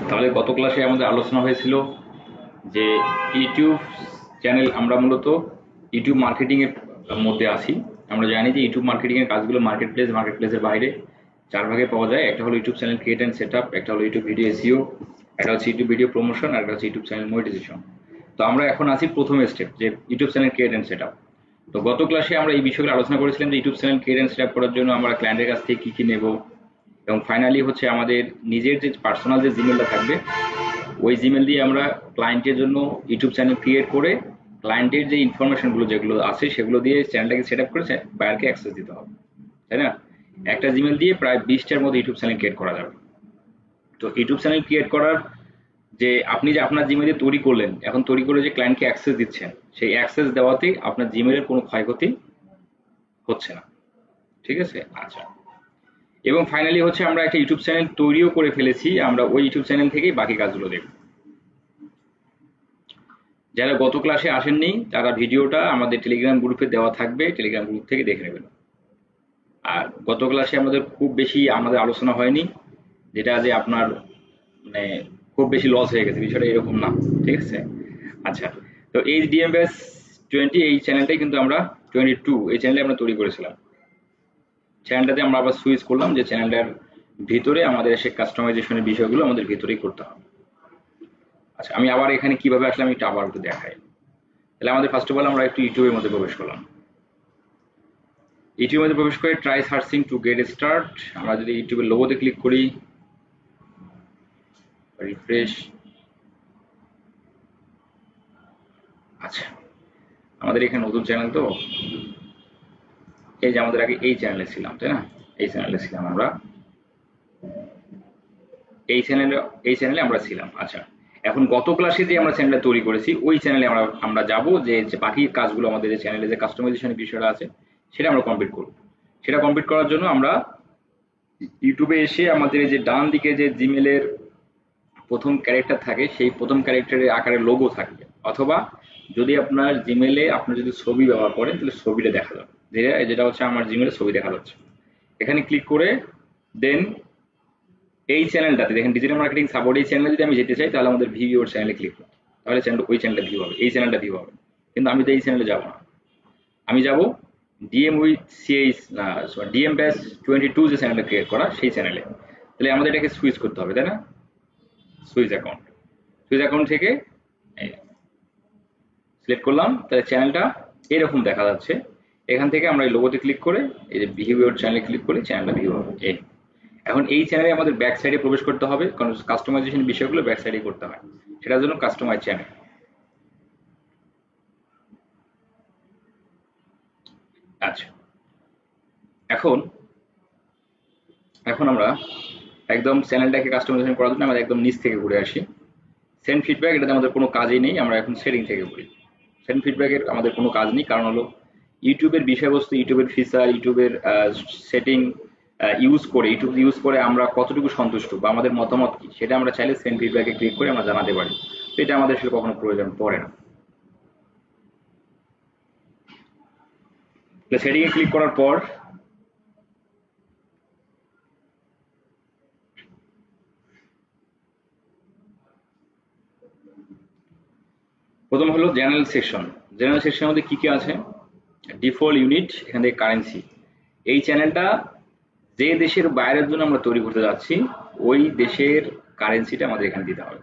তাহলে গত ক্লাসে আমাদের আলোচনা হয়েছিল যে ইউটিউব চ্যানেল আমরা মূলত ইউটিউব মার্কেটিং এর মধ্যে আসি। আমরা জানি যে ইউটিউব মার্কেটিং এর কাজগুলো মার্কেট প্লেসের বাইরে চার ভাগে পাওয়া যায়। একটা হলো YouTube channel create and set up, একটা হলো ইউটিউব ভিডিও এসইও, একটা হচ্ছে ইউটিউব ভিডিও প্রমোশন, আর একটা হচ্ছে ইউটিউব চ্যানেল মনিটাইজেশন। তো আমরা এখন আছি প্রথম স্টেপ, যে YouTube channel create and set up. তো গত ক্লাসে আমরা এই বিষয়গুলো আলোচনা করেছিলাম যে YouTube channel create and set up করার জন্য আমরা ক্লায়েন্টের কাছ থেকে কি নেব, এবং ফাইনালি হচ্ছে আমাদের নিজের যে পার্সোনাল যে জিমেলটা থাকবে ওই জিমেল দিয়ে আমরা ক্লায়েন্টের জন্য ইউটিউব চ্যানেল ক্রিয়েট করে ক্লায়েন্টের যে ইনফরমেশনগুলো যেগুলো আছে সেগুলো দিয়ে চ্যানেলটাকে সেট আপ করে বায়ারকে অ্যাক্সেস দিতে হবে, তাই না? একটা জিমেল দিয়ে প্রায় 20টার মধ্যে ইউটিউব চ্যানেল ক্রিয়েট করা যাবে। তো ইউটিউব চ্যানেল ক্রিয়েট করার যে আপনি যে আপনার জিমেলে তৈরি করলেন, এখন তৈরি করে যে ক্লায়েন্টকে অ্যাক্সেস দিচ্ছেন, সেই অ্যাক্সেস দেওয়াতে আপনার জিমেলের কোনো ক্ষয়ক্ষতি হচ্ছে না, ঠিক আছে? আচ্ছা, এবং ফাইনালি হচ্ছে আমরা একটা ইউটিউব চ্যানেল তৈরিও করে ফেলেছি। আমরা ওই ইউটিউব চ্যানেল থেকেই বাকি কাজগুলো দেখব। যারা গত ক্লাসে আসেননি তারা ভিডিওটা আমাদের টেলিগ্রাম গ্রুপে দেওয়া থাকবে, টেলিগ্রাম গ্রুপ থেকে দেখে নেবেন। আর গত ক্লাসে আমাদের আলোচনা হয়নি, যেটা যে আপনার মানে খুব বেশি লস হয়ে গেছে, বিষয়টা এরকম না, ঠিক আছে? আচ্ছা, তো এই ডিএমএস 20 এই চ্যানেলটাই কিন্তু আমরা 22 এই চ্যানেলে আমরা তৈরি করেছিলাম। চ্যানেলটাতে আমরা আবার সুইচ করলাম যে চ্যানেলটার ভিতরে আমাদের সে কাস্টমাইজেশনের বিষয়গুলো আমাদের ভিতরেই করতে হবে। আচ্ছা, আমি আবার এখানে কিভাবে আসলাম এটা আবার একটু দেখাই। তাহলে আমাদের ফার্স্ট অফ অল আমরা একটু ইউটিউবের মধ্যে প্রবেশ করলাম। ইউটিউবের মধ্যে প্রবেশ করে try searching to get start. আমরা যদি ইউটিউবের লোগোতে ক্লিক করি, রিফ্রেশ, আচ্ছা আমাদের এখানে নতুন চ্যানেল, তো এই যে আমাদের আগে এই চ্যানেলে ছিলাম, তাই না? এই চ্যানেলে ছিলাম আমরা, এই চ্যানেলে আমরা ছিলাম। আচ্ছা, এখন গত ক্লাসে যে আমরা চ্যানেলটা তৈরি করেছি ওই চ্যানেলে আমরা যাব, যে বাকি কাজগুলো আমাদের যে চ্যানেলে যে কাস্টমাইজেশনের বিষয়টা আছে সেটা আমরা কমপ্লিট করব। সেটা কমপ্লিট করার জন্য আমরা ইউটিউবে এসে আমাদের যে ডান দিকে যে জিমেলের প্রথম ক্যারেক্টার থাকে সেই প্রথম ক্যারেক্টারের আকারে লোগো থাকবে, অথবা যদি আপনার জিমেলে আপনার যদি ছবি ব্যবহার করেন তাহলে ছবিটা দেখা যাবে, যেটা হচ্ছে আমার জিমেলে ছবি দেখা যাচ্ছে। এখানে ক্লিক করে দেন এই চ্যানেলটাতে দেখেন ডিজিটাল মার্কেটিং সাপোর্ট, এই চ্যানেলে যদি আমি যেতে চাই তাহলে আমাদের ভিউ ওর চ্যানেলে ক্লিক করতে, তাহলে ওই চ্যানেলটা ভিউ হবে, এই চ্যানেলটা ভিউ হবে। কিন্তু আমি তো এই চ্যানেলে যাবো না, আমি যাব ডিএম উইথ সিএইচ না ডিএম ব্যাস 22 যে চ্যানেলটা ক্রিয়েট করা সেই চ্যানেলে। তাহলে আমাদের এটাকে সুইচ করতে হবে, তাই না? সুইচ অ্যাকাউন্ট থেকে সিলেক্ট করলাম, তাহলে চ্যানেলটা এরকম দেখা যাচ্ছে। এখান থেকে আমরা এই লোগোতে ক্লিক করে এই যে ভিউ ওর চ্যানেলে ক্লিক করে চ্যানেলটা ভিউ হবে। এখন এই চ্যানেলে আমাদের ব্যাক সাইডে প্রবেশ করতে হবে, কারণ কাস্টমাইজেশন বিষয়গুলো ব্যাক সাইডে করতে হয়, সেটার জন্য কাস্টমাইজ চ্যানেল। আচ্ছা, এখন এখন আমরা একদম চ্যানেলটাকে কাস্টমাইজেশন করার জন্য আমরা একদম নিচ থেকে ঘুরে আসি। সেন্ড ফিডব্যাক, এটাতে আমাদের কোনো কাজই নেই, আমরা এখন সেটিং থেকে ঘুরি। সেন্ড ফিডব্যাকের আমাদের কোনো কাজ নেই, কারণ হলো ইউটিউবের বিষয়বস্তু, ইউটিউবের ফিচার, ইউটিউবের সেটিং ইউটিউব ইউজ করে আমরা কতটুকু সন্তুষ্ট বা আমাদের মতামত কি সেটা আমরা চাইলে সেন্ড ফিডব্যাকে ক্লিক করে আমরা জানাতে পারি। তো এটা আমাদের আসলে কখনো প্রয়োজন পড়ে না। সেটিংয়ে ক্লিক করার পর প্রথম হলো জেনারেল সেকশন। জেনারেল সেকশনের মধ্যে কি কি আছে? ডিফল্ট ইউনিট, এখান থেকে কারেন্সি। এই চ্যানেলটা যে দেশের বাইরের জন্য আমরা তৈরি করতে যাচ্ছি ওই দেশের কারেন্সিটা আমাদের এখানে দিতে হবে।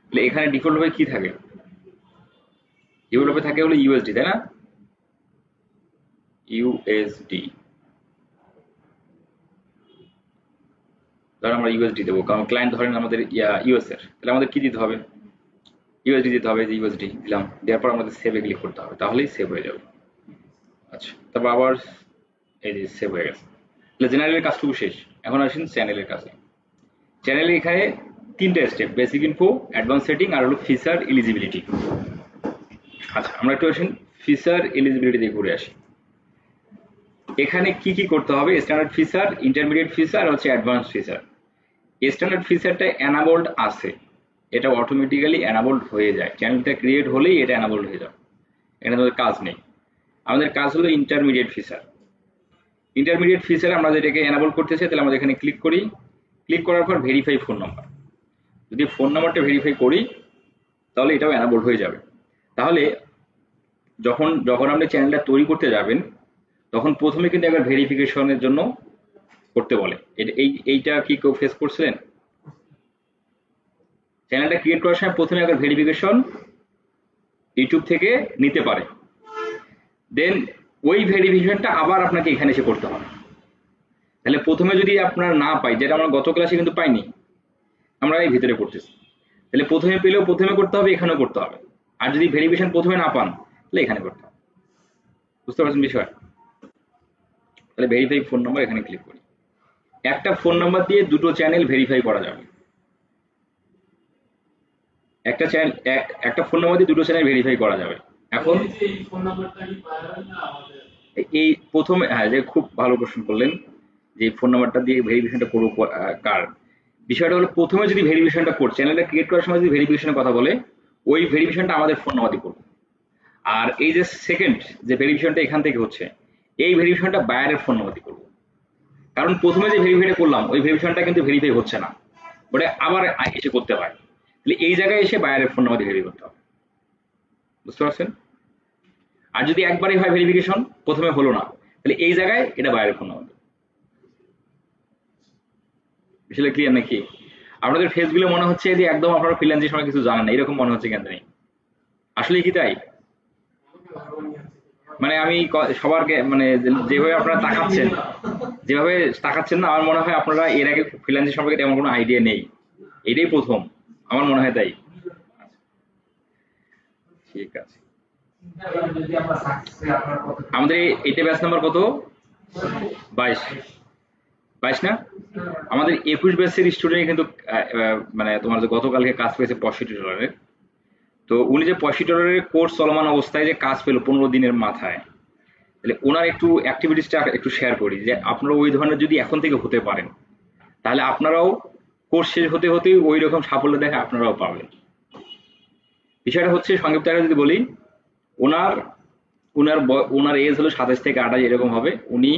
তাহলে এখানে ডিফল্ট ভাবে কি থাকে? ডিফল্ট ভাবে থাকে হলো ইউএসডি, তাই না? ইউএসডি, ধর আমরা ইউএসডি দেবো, কারণ ক্লায়েন্ট ধরেন আমাদের ইউএস এর, তাহলে আমাদের কি দিতে হবে? ইউএসডি দিতে হবে। যে ইউএসডি দিলাম, দেওয়ার পর আমাদের সেভে ক্লিক করতে হবে, তাহলেই সেভ হয়ে যাবে। আচ্ছা, তারপর আবার এই যে সেভ হয়ে গেছে। তাহলে জেনারেলের কাজটুকু শেষ। এখন আসেন চ্যানেলের কাছে। চ্যানেলে এখানে তিনটা step, basic info, advance setting আর হলো ফিচার এলিজিবিলিটি। আচ্ছা, আমরা একটু আসেন ফিচার এলিজিবিলিটি দিয়ে ঘুরে আসি। এখানে কি কি করতে হবে? স্ট্যান্ডার্ড ফিচার, ইন্টারমিডিয়েট ফিচার হচ্ছে অ্যাডভান্স ফিচার। স্ট্যান্ডার্ড ফিচারটা এনাবল্ড আছে, এটা অটোমেটিক্যালি এনাবল্ড হয়ে যায়, চ্যানেলটা ক্রিয়েট হলেই এটা এনাবল্ড হয়ে যাবে, এখানে আমাদের কাজ নেই। আমাদের কাজ হলো ইন্টারমিডিয়েট ফিচার। ইন্টারমিডিয়েট ফিচার আমরা যেটাকে এনাবল করতে চাই, তাহলে আমাদের এখানে ক্লিক করি। ক্লিক করার পর ভেরিফাই ফোন নাম্বার। যদি ফোন নাম্বারটা ভেরিফাই করি তাহলে এটাও অ্যানাবল হয়ে যাবে। তাহলে যখন যখন আপনি চ্যানেলটা তৈরি করতে যাবেন তখন প্রথমে কিন্তু একবার ভেরিফিকেশনের জন্য করতে বলে। এইটা কি কেউ ফেস করছিলেন? চ্যানেলটা ক্রিয়েট করার সময় প্রথমে একবার ভেরিফিকেশন ইউটিউব থেকে নিতে পারে, দেন ওই ভেরিফিকেশনটা আবার আপনাকে এখানে এসে করতে হবে। তাহলে প্রথমে যদি আপনার না পাই, যেটা আমরা গত ক্লাসে কিন্তু পাইনি, আমরা এই ভিতরে করতেছি, তাহলে প্রথমে পেলেও প্রথমে করতে হবে, এখানেও করতে হবে। আর যদি ভেরিফিকেশন প্রথমে না পান তাহলে এখানে করতে হবে। বুঝতে পারছেন বিষয়? তাহলে ভেরিফাই ফোন নাম্বার এখানে ক্লিক করি। একটা ফোন নাম্বার দিয়ে দুটো চ্যানেল ভেরিফাই করা যাবে। একটা ফোন নাম্বার দিয়ে দুটো চ্যানেল ভেরিফাই করা যাবে। এখন এই প্রথমে, হ্যাঁ, যে খুব ভালো প্রশ্ন করলেন যে ফোন নাম্বারটা দিয়ে ভেরিফিকেশনটা করবো কার। বিষয়টা হলো প্রথমে যদি ভেরিফিকেশনটা করছে, চ্যানেলটা ক্রিয়েট করার সময় যদি ভেরিফিকেশনের কথা বলে, ওই ভেরিফিকেশনটা আমাদের ফোন নাম্বার দিয়ে করবো। আর এই যে সেকেন্ড যে ভেরিফিকেশনটা এখান থেকে হচ্ছে, এই ভেরিফিকেশনটা বায়ারের ফোন নাম্বার দিয়ে করবো। কারণ প্রথমে যে ভেরিফাইটা করলাম ওই ভেরিফিকেশনটা কিন্তু ভেরিফাই হচ্ছে না, ওটা আবার এসে করতে হয়। তাহলে এই জায়গায় এসে বায়ারের ফোন নাম্বার দিয়ে ভেরিফাই করতে হবে। বুঝতে পারছেন? আর যদি একবারই হয় ভেরিফিকেশন, প্রথমে হলো না, তাহলে এই জায়গায় এটা বায়ারের ফোন নাম্বার। বিষয়টা ক্লিয়ার নাকি? আপনাদের ফেসগুলো মনে হচ্ছে যে একদম আপনারা ফ্রিল্যান্সিং সময় কিছু জানেন না, এরকম মনে হচ্ছে কেন জানি। আসলে কি তাই? মানে আমি সবারকে মানে যেভাবে আপনারা তাকাচ্ছেন না, আমার মনে হয় আপনারা এর আগে ফ্রিল্যান্সিং সম্পর্কে তেমন কোনো আইডিয়া নেই, এটাই প্রথম, আমার মনে হয় তাই। ঠিক আছে, আমাদের এটা ব্যাচ নাম্বার কত? 22 না? আমাদের 21 ব্যাচের স্টুডেন্ট কিন্তু মানে তোমার যে গতকালকে কাজ পেয়েছে $65। তো উনি যে $65 কোর্স চলমান অবস্থায় যে কাজ পেল 15 দিনের মাথায়, তাহলে ওনার একটু অ্যাক্টিভিটিসটা একটু শেয়ার করি যে আপনারা ওই ধরনের যদি এখন থেকে হতে পারেন তাহলে আপনারাও কোর্স শেষ হতে হতেই ওই রকম সাফল্য দেখা আপনারাও পাবেন। বিষয়টা হচ্ছে সংক্ষিপ্ত আকারে যদি বলি, ওনার ওনার ওনার এজ হলো 27 থেকে 28 এরকম হবে। উনি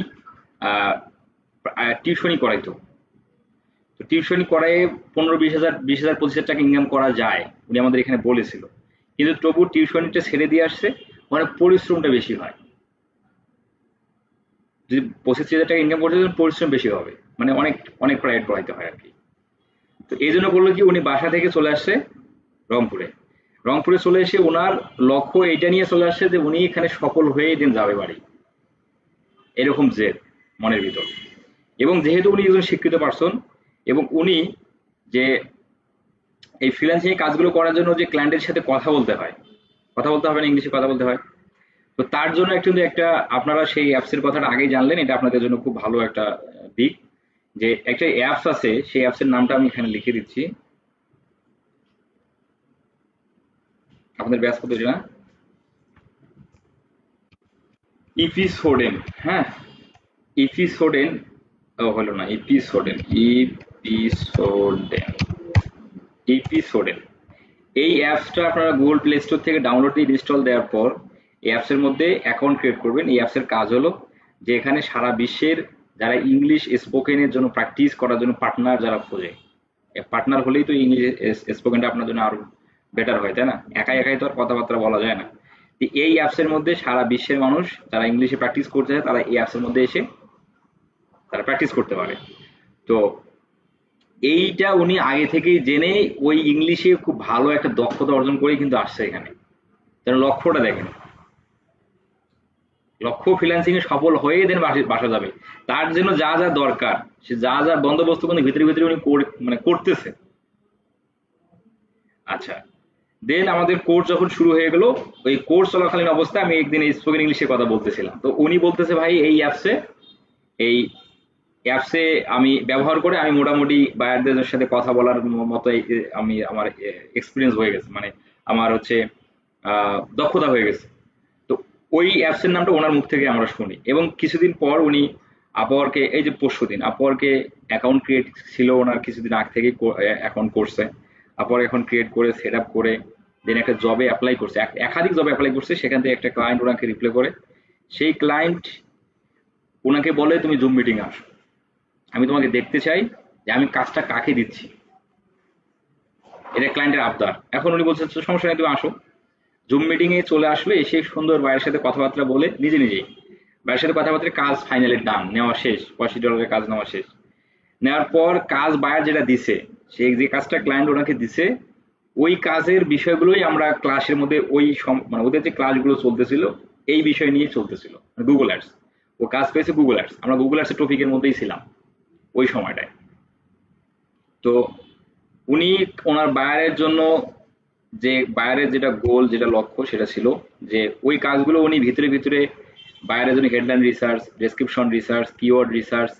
টিউশনি করাইতো, তো টিউশনি করায় 15-20 হাজার 25 হাজার টাকা ইনকাম করা যায় উনি আমাদের এখানে বলেছিল। কিন্তু তবু টিউশনিটা ছেড়ে দিয়ে আসছে, মানে পরিশ্রমটা বেশি হয়। যদি 25,000 টাকা ইনকাম করতে পরিশ্রম বেশি হবে, মানে অনেক অনেক প্রাইভেট পড়াইতে হয় আর কি। তো এই জন্য বললো কি উনি বাসা থেকে চলে আসছে রংপুরে। রংপুরে চলে এসে ওনার লক্ষ্য এইটা নিয়ে চলে আসছে যে উনি এখানে সফল হয়ে দিন যাবে বাড়ি, এরকম জেদ মনের ভিতর। এবং যেহেতু উনি একজন শিক্ষিত পার্সন এবং উনি যে এই ফ্রিল্যান্সিং কাজগুলো করার জন্য যে ক্লায়েন্টের সাথে কথা বলতে হবে না, ইংলিশে কথা বলতে হয়। তো তার জন্য কিন্তু একটা আপনারা সেই অ্যাপসের কথাটা আগেই জানলেন, এটা আপনাদের জন্য খুব ভালো একটা দিক যে একটা অ্যাপস আছে, সেই অ্যাপসের নামটা আমি এখানে লিখে দিচ্ছি। আপনাদের ব্যাস কত না ইপিসোডেন, হ্যাঁ ইপিসোডেন, হলো না ইপিসোডেন। এই অ্যাপসটা আপনারা গুগল প্লে স্টোর থেকে ডাউনলোড দিয়ে ইনস্টল দেওয়ার পর এই অ্যাপসের মধ্যে অ্যাকাউন্ট ক্রিয়েট করবেন। এই অ্যাপসের কাজ হলো যে এখানে সারা বিশ্বের যারা ইংলিশ স্পোকেনের জন্য প্র্যাকটিস করার জন্য পার্টনার যারা খোঁজে, পার্টনার হলেই তো ইংলিশ স্পোকেনটা আপনার জন্য আরো বেটার হয়, তাই না? একাই একাই তো আর কথাবার্তা বলা যায় না। এই অ্যাপসের মধ্যে সারা বিশ্বের মানুষ যারা ইংলিশে প্র্যাকটিস করতে চায় তারা এই অ্যাপসের মধ্যে এসে তারা প্র্যাকটিস করতে পারে। তো এইটা উনি আগে থেকেই জেনে ওই ইংলিশে খুব ভালো একটা দক্ষতা অর্জন করে কিন্তু আসছে এখানে। তাহলে লক্ষ্যটা দেখেন, লক্ষ্য ফ্রিল্যান্সিং এ সফল হয়ে দেন বাসা যাবে। তার জন্য যা যা দরকার সে যা যা বন্দোবস্ত কিন্তু ভিতরে ভিতরে উনি মানে করতেছে। আচ্ছা, দেন আমাদের কোর্স যখন শুরু হয়ে গেল, ওই কোর্স চলাকালীন অবস্থায় আমি একদিন এই স্পোকেন ইংলিশে কথা বলতেছিলাম। তো উনি বলতেছে ভাই এই অ্যাপসে আমি ব্যবহার করে আমি মোটামুটি বায়ারদের সাথে কথা বলার মতো আমি আমার এক্সপিরিয়েন্স হয়ে গেছে, মানে আমার হচ্ছে দক্ষতা হয়ে গেছে। তো ওই অ্যাপসের নামটা ওনার মুখ থেকে আমরা শুনি এবং কিছুদিন পর উনি আপওয়ার্কে, এই যে পরশুদিন আপওয়ার্কে অ্যাকাউন্ট ক্রিয়েট ছিল ওনার, কিছুদিন আগ থেকে অ্যাকাউন্ট করছে। আপওয়ার্ক এখন ক্রিয়েট করে সেট আপ করে দেন একটা জবে অ্যাপ্লাই করছে, একাধিক জবে অ্যাপ্লাই করছে। সেখান থেকে একটা ক্লায়েন্ট ওনাকে রিপ্লাই করে, সেই ক্লায়েন্ট ওনাকে বলে তুমি জুম মিটিং আসো, আমি তোমাকে দেখতে চাই যে আমি কাজটা কাকে দিচ্ছি। এটা ক্লায়েন্টের আবদার। এখন উনি বলছেন সমস্যা নেই, তুমি আসো। জুম মিটিং এ চলে আসলো, এসে সুন্দর ভাইয়ের সাথে কথাবার্তা বলে নিজেই ভাইয়ের সাথে কথাবার্তা, কাজ ফাইনালি ডান, নেওয়া শেষ, $85 কাজ নেওয়া শেষ। নেওয়ার পর কাজ বায়ার যেটা দিছে, সেই যে কাজটা ক্লায়েন্ট ওনাকে দিছে, ওই কাজের বিষয়গুলোই আমরা ক্লাসের মধ্যে মানে ওদের যে ক্লাসগুলো চলতেছিল এই বিষয় নিয়ে চলতেছিল, গুগল অ্যাডস। ও কাজ পেয়েছে গুগল অ্যাডস, আমরা গুগল অ্যাডস টপিকের মধ্যেই ছিলাম ওই সময়টায়। তো উনি ওনার বায়ারের জন্য, যে বায়ারের যেটা গোল, যেটা লক্ষ্য, সেটা ছিল যে ওই কাজগুলো উনি ভিতরে ভিতরে বায়ারের জন্য headline research, description research, keyword research,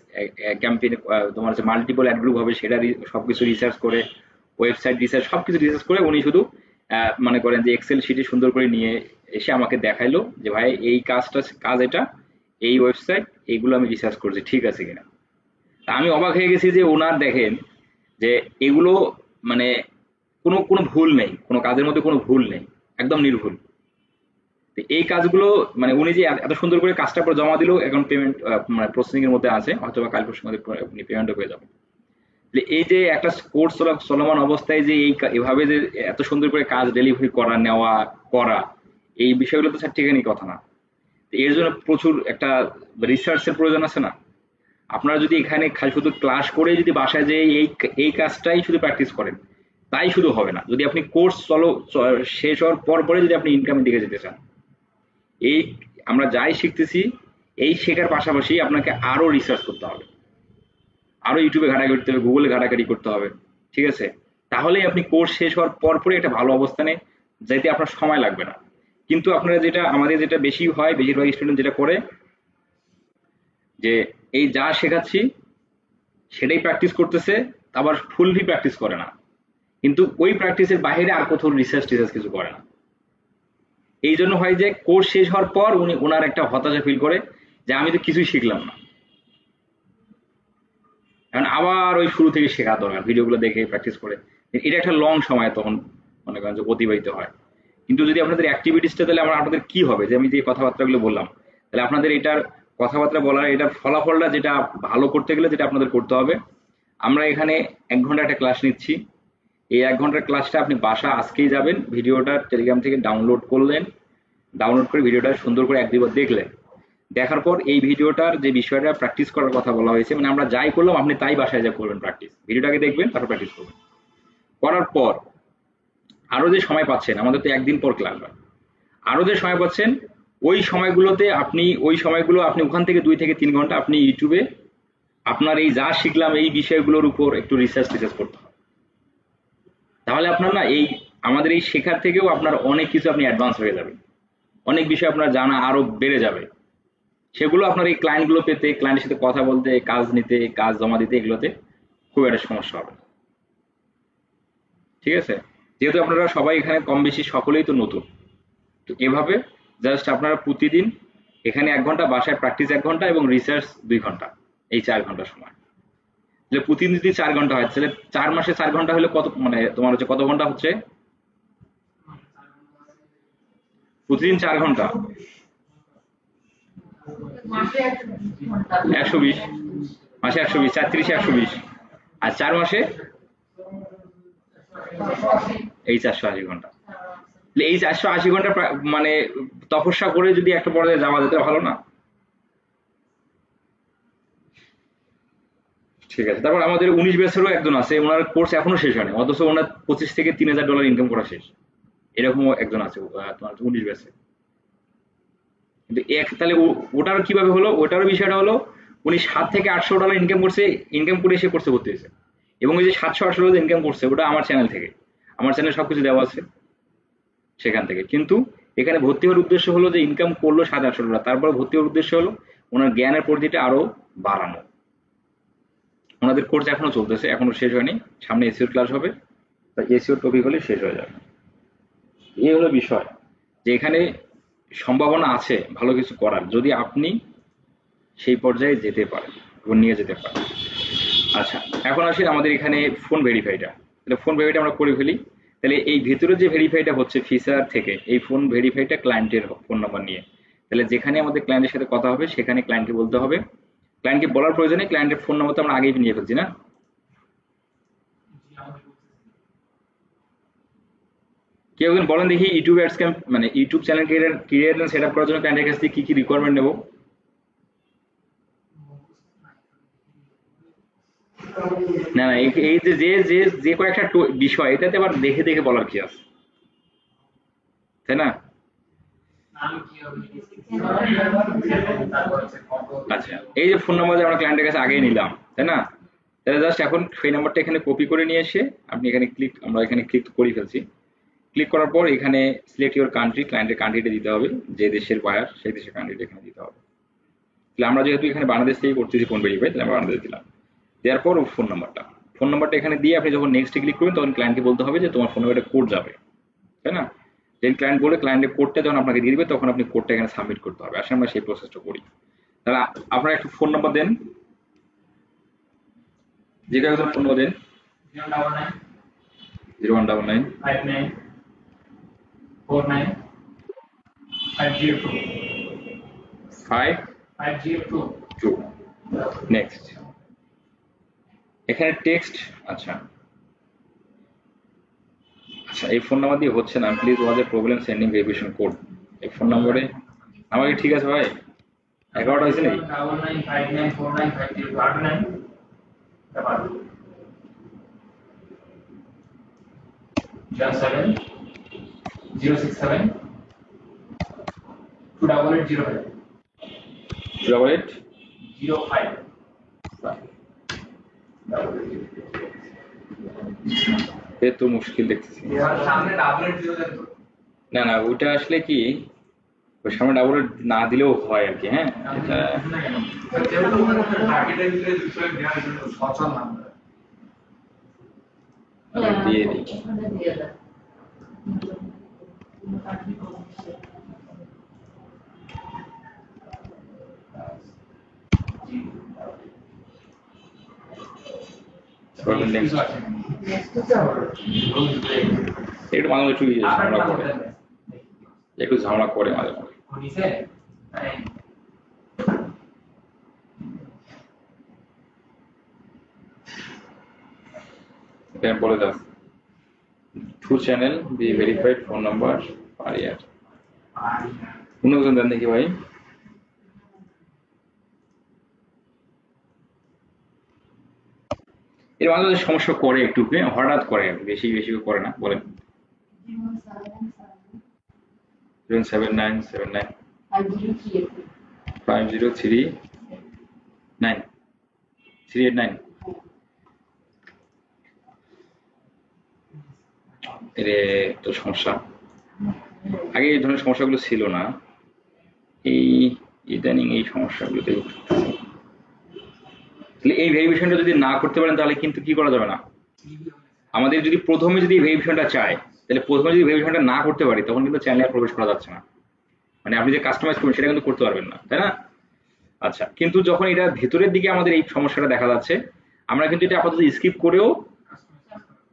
campaign তোমার হচ্ছে মাল্টিপল অ্যাড গ্রুপ হবে সেটা সবকিছু রিসার্চ করে, ওয়েবসাইট রিসার্চ, সবকিছু রিসার্চ করে উনি শুধু মনে করেন যে এক্সেল শিটে সুন্দর করে নিয়ে এসে আমাকে দেখাইলো যে ভাই এই কাজ এটা, এই ওয়েবসাইট, এইগুলো আমি রিসার্চ করছি, ঠিক আছে কিনা। তা আমি অবাক হয়ে গেছি যে ওনার দেখেন যে এগুলো মানে কোনো কোনো ভুল নেই, কোনো কাজের মধ্যে কোনো ভুল নেই, একদম নির্ভুল। তো এই কাজগুলো মানে উনি যে এত সুন্দর করে কাজটা পরে জমা দিল, এখন পেমেন্ট মানে প্রসেসিং এর মধ্যে আছে, হয়তো বা কাল পরশুর মধ্যে উনি পেমেন্টও হয়ে যাবে। এই যে একটা কোর্স চলমান অবস্থায় যে এভাবে যে এত সুন্দর করে কাজ ডেলিভারি করা, নেওয়া, করা, এই বিষয়গুলো তো ঠিকানি কথা না। এর জন্য প্রচুর একটা রিসার্চের প্রয়োজন আছে না। আপনারা যদি এখানে খালি শুধু ক্লাস করে যদি বাসায় যে এই কাজটাই শুধু প্র্যাকটিস করেন, তাই শুধু হবে না। যদি আপনি কোর্স শেষ হওয়ার পরে যদি আপনি ইনকামের দিকে যেতে চান, এই আমরা যাই শিখতেছি, এই শেখার পাশাপাশি আপনাকে আরো রিসার্চ করতে হবে, আরো ইউটিউবে ঘাটাঘাটি করতে হবে, গুগলে ঘাটাঘাটি করতে হবে, ঠিক আছে? তাহলেই আপনি কোর্স শেষ হওয়ার পরে একটা ভালো অবস্থানে যেতে আপনার সময় লাগবে না। কিন্তু আপনারা যেটা, আমাদের যেটা বেশি হয়, বেশিরভাগ স্টুডেন্ট যেটা করে যে এই যা শেখাচ্ছি সেটাই প্র্যাকটিস করতেছে, আবার ফুললি প্র্যাকটিস করে না, কিন্তু ওই প্র্যাকটিসের বাইরে আর কোথাও রিসার্চ কিছু করে না। এই জন্য হয় যে কোর্স শেষ হওয়ার পর ওনার একটা হতাশা ফিল করে যে আমি তো কিছুই শিখলাম না, এখন আবার ওই শুরু থেকে শেখা দরকার, ভিডিওগুলো দেখে প্র্যাকটিস করে। এটা একটা লং সময় তখন মনে করেন যে অতিবাহিত হয়। কিন্তু যদি আপনাদের অ্যাক্টিভিটিসটা, তাহলে আপনাদের কি হবে, যে আমি যে কথাবার্তাগুলো বললাম, তাহলে আপনাদের এটার কথাবার্তা বলার এটার ফলাফলটা যেটা ভালো করতে গেলে যেটা আপনাদের করতে হবে, আমরা এখানে 1 ঘন্টা একটা ক্লাস নিচ্ছি। এই 1 ঘন্টার ক্লাসটা আপনি বাসা আজকেই যাবেন, ভিডিওটা টেলিগ্রাম থেকে ডাউনলোড করলেন, ডাউনলোড করে ভিডিওটা সুন্দর করে 1-2 বার দেখলেন, দেখার পর এই ভিডিওটার যে বিষয়টা প্র্যাকটিস করার কথা বলা হয়েছে, মানে আমরা যাই করলাম আপনি তাই বাসায় যা করবেন, প্র্যাকটিস, ভিডিওটাকে দেখবেন, তারপর প্র্যাকটিস করবেন। করার পর আরো যে সময় পাচ্ছেন, আমাদের তো 1 দিন পর ক্লাস হয়, আরো যে সময় পাচ্ছেন ওই সময়গুলোতে ওই সময়গুলো আপনি ওখান থেকে 2 থেকে 3 ঘন্টা আপনি ইউটিউবে আপনার এই যা শিখলাম এই বিষয়গুলোর উপর একটু রিসার্চ করতে হবে। তাহলে আপনার না এই আমাদের এই শেখার থেকেও আপনার অনেক কিছু আপনি অ্যাডভান্স হয়ে যাবেন, অনেক বিষয় আপনার জানা আরো বেড়ে যাবে। সেগুলো আপনার এই ক্লায়েন্টগুলো পেতে, ক্লায়েন্টের সাথে কথা বলতে, কাজ নিতে, কাজ জমা দিতে, এগুলোতে খুব একটা সমস্যা হবে। ঠিক আছে? যেহেতু আপনারা সবাই এখানে কম বেশি সকলেই তো নতুন, তো এভাবে জাস্ট আপনারা প্রতিদিন এখানে 1 ঘন্টা, বাসায় প্র্যাকটিস 1 ঘন্টা এবং রিসার্চ 2 ঘন্টা, এই 4 ঘন্টা সময়। তাহলে প্রতিদিন যদি 4 ঘন্টা হয়, তাহলে 4 মাসে 4 ঘন্টা হলে কত, মানে তোমার হচ্ছে কত ঘন্টা হচ্ছে? প্রতিদিন 4 ঘন্টা, 120, মাসে 120, 4 × 30 120, আর 4 মাসে এই 480 ঘন্টা। এই 480 ঘন্টা মানে তপস্যা করে যদি একটা পর্যায়ে যাওয়া যেতে, ভালো না? ঠিক আছে। তারপর আমাদের 19 ব্যাচেরও একজন আছে, ওনার কোর্স এখনো শেষ হয়নি, অথচ ওনার $25 থেকে $3000 ইনকাম করা শেষ, এরকমও একজন আছে তোমার 19 ব্যাচে। কিন্তু তাহলে ওটার কিভাবে হলো, ওটারও বিষয়টা হলো উনি $700 থেকে $800 ইনকাম করছে, ইনকাম করে সে কোর্সে ভর্তি হয়েছে, এবং ওই যে $700-800 ইনকাম করছে ওটা আমার চ্যানেল থেকে, আমার চ্যানেলে সবকিছু দেওয়া আছে সেখান থেকে। কিন্তু এখানে ভর্তি হওয়ার উদ্দেশ্য হলো যে ইনকাম করলো $700-800, তারপর ভর্তি হওয়ার উদ্দেশ্য হলো ওনার জ্ঞানের পরিধিটা আরো বাড়ানো। ওনাদের কোর্স এখনো চলতেছে, এখনো শেষ হয়নি, সামনে এসিওর ক্লাস হবে, এসিওর টপিক হলে শেষ হয়ে যাবে। এই হলো বিষয়, যে এখানে সম্ভাবনা আছে ভালো কিছু করার, যদি আপনি সেই পর্যায়ে যেতে পারেন এবং নিয়ে যেতে পারেন। আচ্ছা, এখন আসি আমাদের এখানে ফোন ভেরিফাইটা। তাহলে ফোন ভেরিফাইটা আমরা করে ফেলি। তাহলে এই ভেতরে যে ভেরিফাইটা হচ্ছে ফিচার থেকে, এই ফোন ভেরিফাইটা ক্লায়েন্টের ফোন নাম্বার নিয়ে, তাহলে যেখানে আমাদের ক্লায়েন্টের সাথে কথা হবে সেখানে ক্লায়েন্টকে বলতে হবে, ক্লায়েন্টকে বলার প্রয়োজনে ক্লায়েন্টের ফোন নাম্বার তো আমরা আগেই নিয়ে ফেলছি না? কেউ একজন বলেন দেখি ইউটিউব অ্যাডস মানে YouTube channel create and setup করার জন্য ক্লায়েন্টের কাছ থেকে কি কি রিকোয়ারমেন্ট নেব? না না, এই যে যে যে যে কয়েকটা বিষয়, এটাতে আবার দেখে দেখে বলার কি আছে, তাই না? আচ্ছা, এই যে ফোন নাম্বার আমরা ক্লায়েন্টের কাছে আগেই নিলাম, তাই না? তাহলে জাস্ট এখন সেই নাম্বারটা এখানে কপি করে নিয়ে এসে আপনি এখানে আমরা এখানে ক্লিক করে ফেলছি। ক্লিক করার পর এখানে সিলেক্ট ইউর কান্ট্রি, ক্লায়েন্টের কান্ট্রিটা দিতে হবে, যে দেশের বায়ার সেই দেশের কান্ট্রিটা এখানে দিতে হবে। তাহলে আমরা যেহেতু এখানে বাংলাদেশ থেকে করতেছি ফোন ভেরিফাই, তাহলে আমরা বাংলাদেশ দিলাম। দেওয়ার পর ফোন নাম্বারটা এখানে দিয়ে আপনি যখন নেক্সটে ক্লিক করবেন তখন ক্লায়েন্টকে বলতে হবে যে তোমার ফোন নাম্বারটা কোড যাবে, তাই না? যে ক্লায়েন্ট বলে ক্লায়েন্টের কোডটা যখন আপনাকে দিয়ে দিবে তখন আপনি কোডটা এখানে সাবমিট করতে হবে। আসলে আমরা সেই প্রসেসটা করি। তাহলে আপনারা একটু ফোন নাম্বার দেন, যে কারণে ফোন নাম্বার দেন 0199 502 নেক্সট এখানে টেক্সট। আচ্ছা আচ্ছা, এই ফোন নাম্বার দিয়ে হচ্ছে না, please was A problem sending verification code. এই ফোন নাম্বারে আমাকে ঠিক আছে ভাই, 11টা হয়েছে নাকি? 28805 এ তো মুশকিল দেখতেছি। না না, ওইটা আসলে কি ওই সামনে ডাবল না দিলেও হয় আর কি। হ্যাঁ, এটা দিয়ে দিই। একটু মাঝে একটু ঝামেলা করে, একটু ঝামেলা করে মাঝে মাঝে। এখানে বলে দাও to channel be verified phone number per year. অন্য একজন দেন দেখি ভাই। এর মাঝে মাঝে সমস্যা করে একটু, হঠাৎ করে, বেশি বেশি করে না। বলেন 7979 50389 389। এর তো সমস্যা, আগে এই ধরনের সমস্যাগুলো ছিল না, এই ইদানিং এই সমস্যাগুলোতে। এই ভেরিফিকেশনটা যদি না করতে পারেন তাহলে কিন্তু কি করা যাবে না। আমাদের যদি প্রথমে যদি ভেরিফিকেশনটা চায়, তাহলে প্রথমে যদি ভেরিফিকেশনটা না করতে পারি তখন কিন্তু চ্যানেলে প্রবেশ করা যাচ্ছে না। মানে আপনি যে কাস্টমাইজ করবেন সেটা কিন্তু করতে পারবেন না, তাই না? আচ্ছা, কিন্তু যখন এটা ভেতরের দিকে আমাদের এই সমস্যাটা দেখা যাচ্ছে, আমরা কিন্তু এটা আপাতত স্কিপ করেও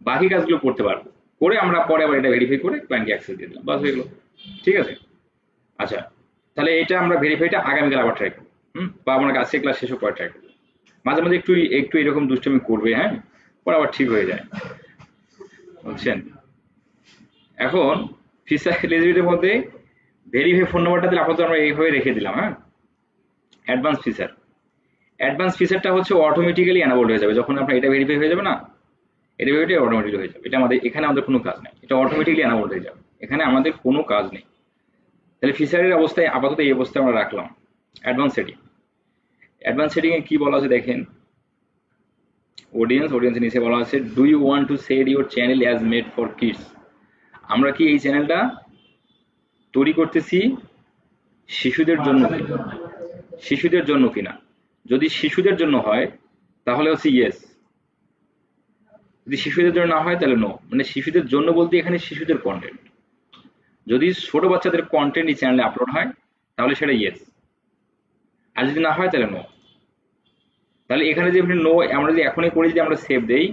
বাকি কাজগুলো করতে পারবো, করে আমরা পরে আবার এটা ভেরিফাই করে ক্লায়েন্টকে অ্যাক্সেস দিয়ে দিলাম, বাস হয়ে গেলো। ঠিক আছে? আচ্ছা, তাহলে এটা আমরা ভেরিফাইটা আগামীকাল আবার ট্রাই করবো, বা আমরা আজকে ক্লাস শেষও করে ট্রাই করবো। মাঝে মাঝে একটু একটু এরকম দুষ্টমি করবে, হ্যাঁ, পরে আবার ঠিক হয়ে যায়, বুঝছেন? এখন ফিচার এলিজিবিলিটির মধ্যে ভেরিফাই ফোন নাম্বারটা দিলে আপাতত আমরা এইভাবে রেখে দিলাম। হ্যাঁ, অ্যাডভান্স ফিচারটা হচ্ছে অটোমেটিক্যালি অ্যানাবল্ড হয়ে যাবে যখন আপনার এটা ভেরিফাই হয়ে যাবে না, এটা ভেরিফাই অটোমেটিক হয়ে যাবে। এটা এখানে আমাদের কোনো কাজ নেই, এটা অটোমেটিক্যালি অ্যানাবল্ড হয়ে যাবে, এখানে আমাদের কোনো কাজ নেই। তাহলে ফিচারের অবস্থায় আপাতত এই অবস্থায় আমরা রাখলাম। অ্যাডভান্স সেটিং এ কি বলা আছে দেখেন, অডিয়েন্স নিচে বলা আছে do you want to set your channel as made for kids. আমরা কি এই চ্যানেলটা তৈরি করতেছি শিশুদের জন্য কিনা? যদি শিশুদের জন্য হয় তাহলে হচ্ছে ইয়েস, যদি শিশুদের জন্য না হয় তাহলে নো। মানে শিশুদের জন্য বলতে এখানে শিশুদের কন্টেন্ট, যদি ছোট বাচ্চাদের কন্টেন্ট এই চ্যানেলে আপলোড হয় তাহলে সেটা ইয়েস, আর যদি না হয় তাহলে নো। তাহলে এখানে যে নো আমরা যদি এখনই করে যদি আমরা সেভ দেই,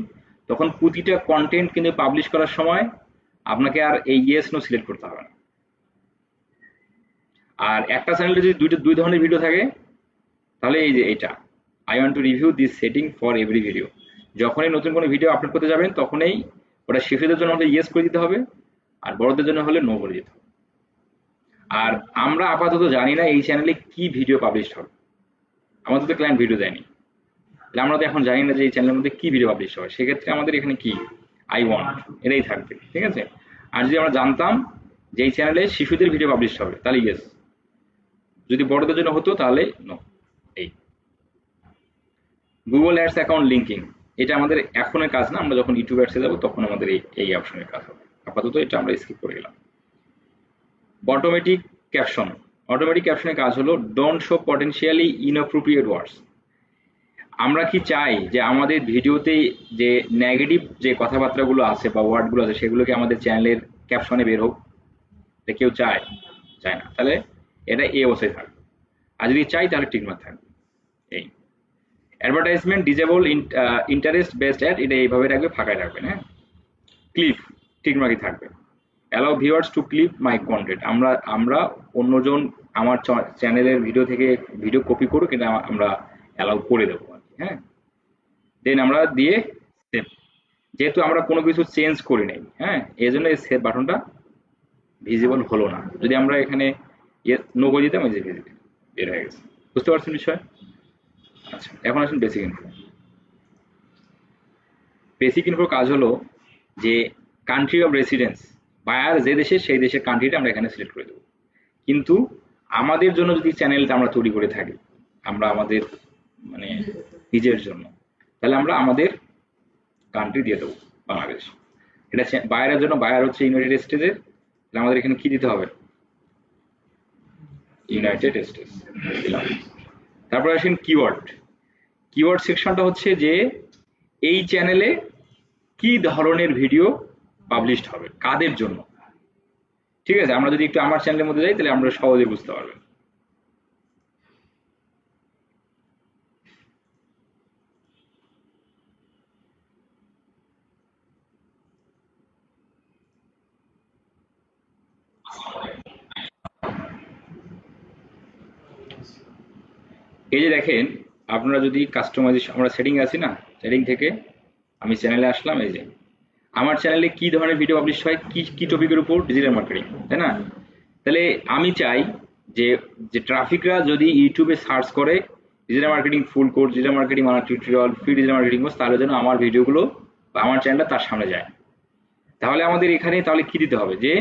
তখন প্রতিটা কন্টেন্ট কিন্তু পাবলিশ করার সময় আপনাকে আর এই ইয়েস নো সিলেক্ট করতে হবে না। আর একটা চ্যানেলে যদি দুই ধরনের ভিডিও থাকে তাহলে এই যে এটা I want to review this setting for every video, যখনই নতুন কোনো ভিডিও আপলোড করতে যাবেন তখনই ওটা শিশুদের জন্য আমাদের ইয়েস করে দিতে হবে, আর বড়দের জন্য হলে নো করে দিতে হবে। আর আমরা আপাতত জানি না এই চ্যানেলে কি ভিডিও পাবলিশ হবে, আমাদের তো ক্লায়েন্ট ভিডিও দেয়নি, তাহলে আমরা তো এখন জানি না যে এই চ্যানেলের মধ্যে কি ভিডিও পাবলিশ হবে। সেক্ষেত্রে আমাদের এখানে কি আই ওয়ান্ট এটাই থাকবে, ঠিক আছে। আর যদি আমরা জানতাম যে এই চ্যানেলে শিশুদের ভিডিও পাবলিশ হবে তাহলে ইয়েস, যদি বড়দের জন্য হতো তাহলে নো। এই গুগল অ্যাডস অ্যাকাউন্ট লিঙ্কিং, এটা আমাদের এখনের কাজ না, আমরা যখন ইউটিউব অ্যাডসে যাবো তখন আমাদের এই অপশনের কাজ হবে। আপাতত এটা আমরা স্কিপ করে গেলাম। অটোমেটিক ক্যাপশন, অটোমেটিক ক্যাপশনের কাজ হলো ডোন্ট শো পটেনশিয়ালি ইনঅ্যাপ্রোপ্রিয়েট ওয়ার্ডস। আমরা কি চাই যে আমাদের ভিডিওতে যে নেগেটিভ যে কথাবার্তাগুলো আছে বা ওয়ার্ডগুলো আছে সেগুলোকে আমাদের চ্যানেলের ক্যাপশনে বের হোক? এটা কেউ চায়? চায় না। তাহলে এটা এই অবস্থায় থাকবে। আর যদি চাই তাহলে টিকমার্ক থাকবে। এই advertisement disable interest based ad, এটা এইভাবে রাখবে, ফাঁকায় রাখবেন। হ্যাঁ, ক্লিপ টিকমার্কই থাকবে। Allow viewers to clip my content, আমরা অন্যজন আমার চ্যানেলের ভিডিও থেকে ভিডিও কপি করুক, এটা আমরা অ্যালাউ করে দেবো আর কি। হ্যাঁ, দেন আমরা দিয়ে সেভ, যেহেতু আমরা কোনো কিছু চেঞ্জ করি নাই, হ্যাঁ, এই জন্য এই সেভ বাটনটা ভিজিবল হলো না। যদি আমরা এখানে নো করে দিতাম, এই যে ভিজিবল বের হয়ে গেছে। বুঝতে পারছেন বিষয়? আচ্ছা, এখন আসুন বেসিক ইনফো। বেসিক ইনফোর কাজ হলো যে কান্ট্রি অফ রেসিডেন্স, বায়ার যে দেশে সেই দেশের কান্ট্রিটা আমরা এখানে সিলেক্ট করে দেবো। কিন্তু আমাদের জন্য যদি চ্যানেলটা আমরা তৈরি করে থাকি, আমরা আমাদের মানে নিজের জন্য, তাহলে আমরা আমাদের কান্ট্রি দিয়ে দেবো বাংলাদেশ। এটা বায়ারের জন্য, বায়ার হচ্ছে ইউনাইটেড স্টেটসের, তাহলে আমাদের এখানে কি দিতে হবে? ইউনাইটেড স্টেটস দিলাম। তারপরে আসেন কিওয়ার্ড। কিওয়ার্ড সেকশনটা হচ্ছে যে এই চ্যানেলে কি ধরনের ভিডিও পাবলিশড হবে, কাদের জন্য। ঠিক আছে, আমরা যদি একটু আমার চ্যানেলের মধ্যে যাই তাহলে আমরা সহজে বুঝতে পারবেন। এই যে দেখেন, আপনারা যদি কাস্টমাইজেশন, আমরা সেটিং আছি না, সেটিং থেকে আমি চ্যানেলে আসলাম। এই যে আমার চ্যানেলে কি ধরনের ভিডিও পাবলিশ হয়, কি কি টপিকের উপর, ডিজিটাল মার্কেটিং, তাই না? তাহলে আমি চাই যে যে ট্রাফিকরা যদি ইউটিউবে সার্চ করে digital marketing full course, digital marketing on tutorial, free digital marketing course, তাহলে যেন আমার ভিডিওগুলো বা আমার চ্যানেলটা তার সামনে যায়। তাহলে আমাদের এখানে তাহলে কি দিতে হবে? যে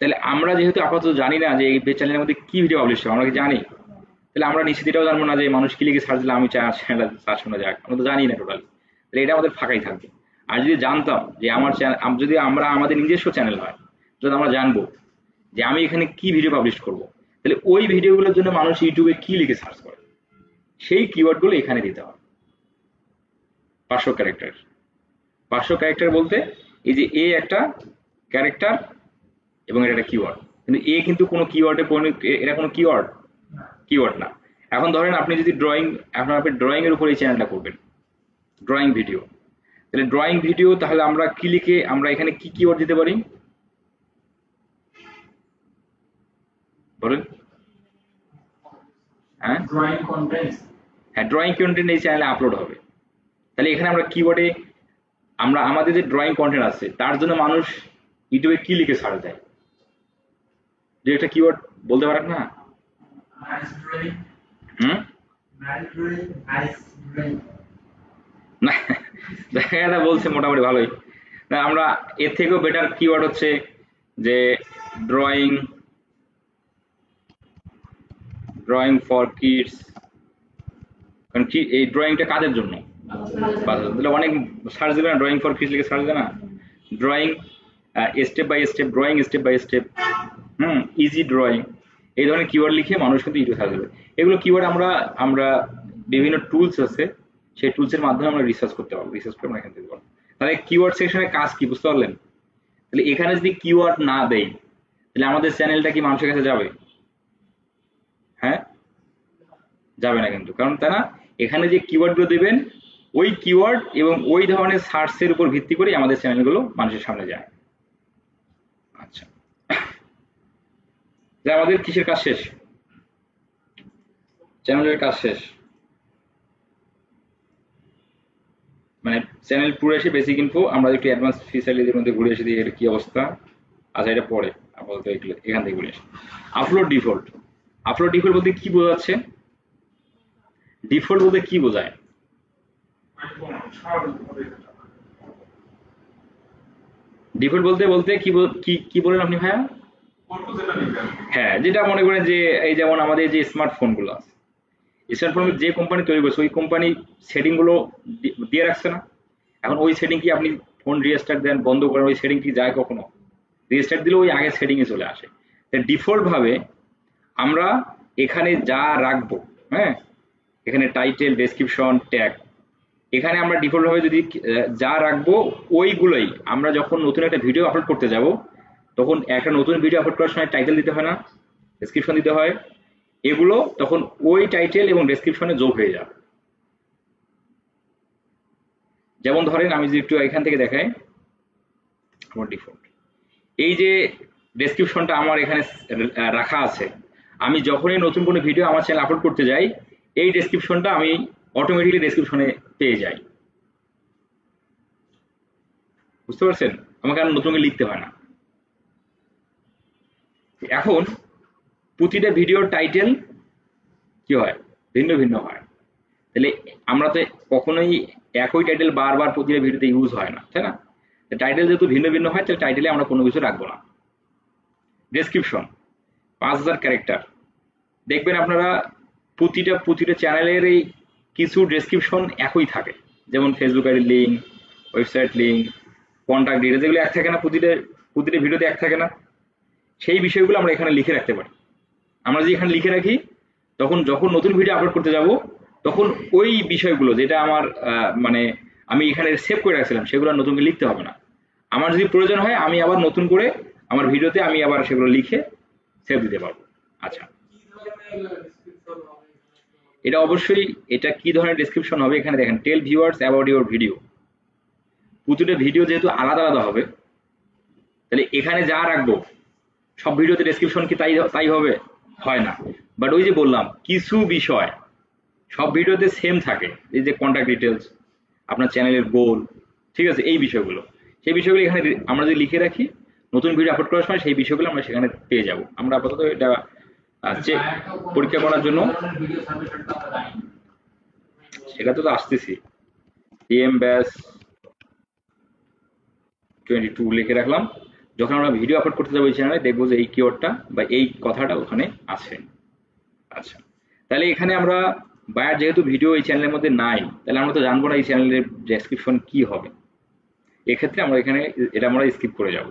তাহলে আমরা যেহেতু আপাতত জানি না যে এই চ্যানেলের মধ্যে কি ভিডিও পাবলিশ হবে, আমরা কি জানি? তাহলে আমরা নিশ্চিত এটাও জানবো না যে মানুষ কি লিখে সার্চ দিলে আমি চ্যানেলটা সার্চ শোনা যাক, আমরা তো জানি না টোটালি। তাহলে এটা আমাদের ফাঁকাই থাকবে। আর যদি জানতাম যে আমার চ্যানেল, যদি আমরা আমাদের নিজস্ব চ্যানেল হয়, যদি আমরা জানবো যে আমি এখানে কি ভিডিও পাবলিশ করব, তাহলে ওই ভিডিওগুলোর জন্য মানুষ ইউটিউবে কি লিখে সার্চ করে, সেই কিওয়ার্ডগুলো এখানে দিতে হবে। 500 ক্যারেক্টার। 500 ক্যারেক্টার বলতে এই যে এ একটা ক্যারেক্টার এবং এটা একটা কিওয়ার্ড, কিন্তু এ কিন্তু কোনো কিওয়ার্ডে, এটা কোনো কিওয়ার্ড না। এখন ধরেন আপনি যদি আপনি ড্রয়িং এর উপর এই চ্যানেলটা করবেন, ড্রয়িং ভিডিও, তাহলে ড্রয়িং ভিডিও, তাহলে আমরা কি লিখে আমরা এখানে কি কিওয়ার্ড দিতে পারি বলেন? হ্যাঁ, ড্রয়িং কন্টেন্ট এই চ্যানেলে আপলোড হবে। তাহলে এখানে আমরা কিওয়ার্ডে আমরা আমাদের যে ড্রয়িং কন্টেন্ট আছে তার জন্য মানুষ ইউটিউবে কি লিখে সার্চ দেয়, যে একটা কিওয়ার্ড বলতে পারেন না? না, জায়গাটা বলছে মোটামুটি ভালোই। না, আমরা এর থেকেও বেটার কিওয়ার্ড হচ্ছে যে ড্রয়িং ফর কিডস। কারণ কি এই ড্রয়িংটা কাদের জন্য? তাহলে অনেক সার্চ দেবে না, ড্রয়িং ফর কিডস লিখে সার্চ দেবে না, drawing step by step, drawing step by step, easy drawing, এই ধরনের কিওয়ার্ড লিখে মানুষ কিন্তু ইউটিউবে সার্চ দেবে। এগুলো কিওয়ার্ড আমরা বিভিন্ন টুলস আছে, সেই টুলসের মাধ্যমে আমরা রিসার্চ করতে পারবো, রিসার্চ করে আমরা এখান থেকে পারবো। তাহলে কিওয়ার্ড সেকশনের কাজ কি বুঝতে পারলেন? তাহলে এখানে যদি কিওয়ার্ড না দেই তাহলে আমাদের চ্যানেলটা কি মানুষের কাছে যাবে? হ্যাঁ, যাবে না কিন্তু। কারণ তাই না, এখানে যে কিওয়ার্ডগুলো দেবেন ওই কিওয়ার্ড এবং ওই ধরনের সার্চের উপর ভিত্তি করে আমাদের চ্যানেলগুলো মানুষের সামনে যায়। আচ্ছা, আমাদের কিসের কাজ শেষ? চ্যানেলের কাজ শেষ, মানে চ্যানেল পুরো এসে বেসিক ইনফো। আমরা একটু অ্যাডভান্স ফিচারদের মধ্যে ঘুরে এসে দিই, এর কি অবস্থা। আচ্ছা এটা পরে আপাতত এখান থেকে বলে আসি। আপলোড ডিফল্ট, আপলোড ডিফল্ট বলতে কি বোঝাচ্ছে? ডিফল্ট বলতে কি বোঝায়? ডিফল্ট বলতে বলতে কি বলেন আপনি ভাইয়া? হ্যাঁ, যেটা মনে করেন যে এই যেমন আমাদের যে স্মার্টফোনগুলো আছে, স্মার্টফোন যে কোম্পানি তৈরি করছে ওই কোম্পানি সেটিং গুলো দিয়ে রাখছে না। এখন ওই সেটিং কি আপনি ফোন রিস্টার্ট দেন বন্ধ করেন, ওই সেটিং কি যায় কখনো? রিস্টার্ট দিলে ওই আগের সেটিং এ চলে আসে। ডিফল্ট ভাবে আমরা এখানে যা রাখবো, হ্যাঁ, এখানে টাইটেল, ডেসক্রিপশন, ট্যাগ, এখানে আমরা ডিফল্ট ভাবে যদি যা রাখবো ওইগুলোই আমরা যখন নতুন একটা ভিডিও আপলোড করতে যাব তখন একটা নতুন ভিডিও আপলোড করার সময় টাইটেল দিতে হয় না, ডেসক্রিপশন দিতে হয়, এগুলো তখন ওই টাইটেল এবং ডেসক্রিপশনে যোগ হয়ে যাবে। যেমন ধরেন আমি যদি একটু এখান থেকে দেখাই আমার ডিফল্ট, এই যে ডেসক্রিপশনটা আমার এখানে রাখা আছে, আমি যখনই নতুন কোনো ভিডিও আমার চ্যানেল আপলোড করতে যাই এই ডেসক্রিপশনটা আমি অটোমেটিক্যালি ডেসক্রিপশনে পেয়ে যাই। বুঝতে পারছেন? আমাকে আর নতুন করে লিখতে হয় না। এখন প্রতিটা ভিডিওর টাইটেল কি হয়? ভিন্ন ভিন্ন হয়। তাহলে আমরা তো কখনোই একই টাইটেল বারবার প্রতিটা ভিডিওতে ইউজ হয় না, তাই না? টাইটেল যেহেতু ভিন্ন ভিন্ন হয় তাহলে টাইটেলে আমরা কোনো কিছু রাখবো না। ডেসক্রিপশন 5000 ক্যারেক্টার, দেখবেন আপনারা প্রতিটা চ্যানেলের এই কিছু ডেসক্রিপশন একই থাকে, যেমন ফেসবুক আইডির link, website link, contact details, এগুলো এক থাকে না? প্রতিটা ভিডিওতে এক থাকে না? সেই বিষয়গুলো আমরা এখানে লিখে রাখতে পারি। আমরা যদি এখানে লিখে রাখি তখন যখন নতুন ভিডিও আপলোড করতে যাব তখন ওই বিষয়গুলো যেটা আমার মানে আমি এখানে সেভ করে রাখছিলাম সেগুলো নতুন করে লিখতে হবে না। আমার যদি প্রয়োজন হয় আমি আবার নতুন করে আমার ভিডিওতে আমি আবার সেগুলো লিখে সেভ দিতে পারবো। আচ্ছা, এটা অবশ্যই এটা কি ধরনের ডেসক্রিপশন হবে এখানে দেখেন, টেল ভিউয়ার্স অ্যাবাউট ইউর ভিডিও। প্রতিটা ভিডিও যেহেতু আলাদা আলাদা হবে তাহলে এখানে যা রাখবো সব ভিডিওতে ডেসক্রিপশন কি তাই হবে? হয় না। বাট ওই যে বললাম কিছু বিষয় সব ভিডিওতে সেম থাকে, এই যে কন্ট্যাক্ট ডিটেলস, আপনার চ্যানেলের গোল, ঠিক আছে, এই বিষয়গুলো, সেই বিষয়গুলো এখানে আমরা যদি লিখে রাখি নতুন ভিডিও আপলোড করার সময় সেই বিষয়গুলো আমরা সেখানে পেয়ে যাব। আমরা আপাতত এটা চেক পরীক্ষা করার জন্য সেটা তো আসতেছি, ডিএম ব্যাস 22 লিখে রাখলাম। যখন আমরা ভিডিও আপলোড করতে যাবো এই চ্যানেলে দেখবো যে এই কিওয়ার্ডটা বা এই কথাটা ওখানে আছে। আচ্ছা, তাহলে এখানে আমরা বায়ার যেহেতু ভিডিও এই চ্যানেলের মধ্যে নাই তাহলে আমরা তো জানবো না এই চ্যানেলের ডেসক্রিপশন কি হবে। এক্ষেত্রে আমরা এখানে এটা আমরা স্কিপ করে যাব,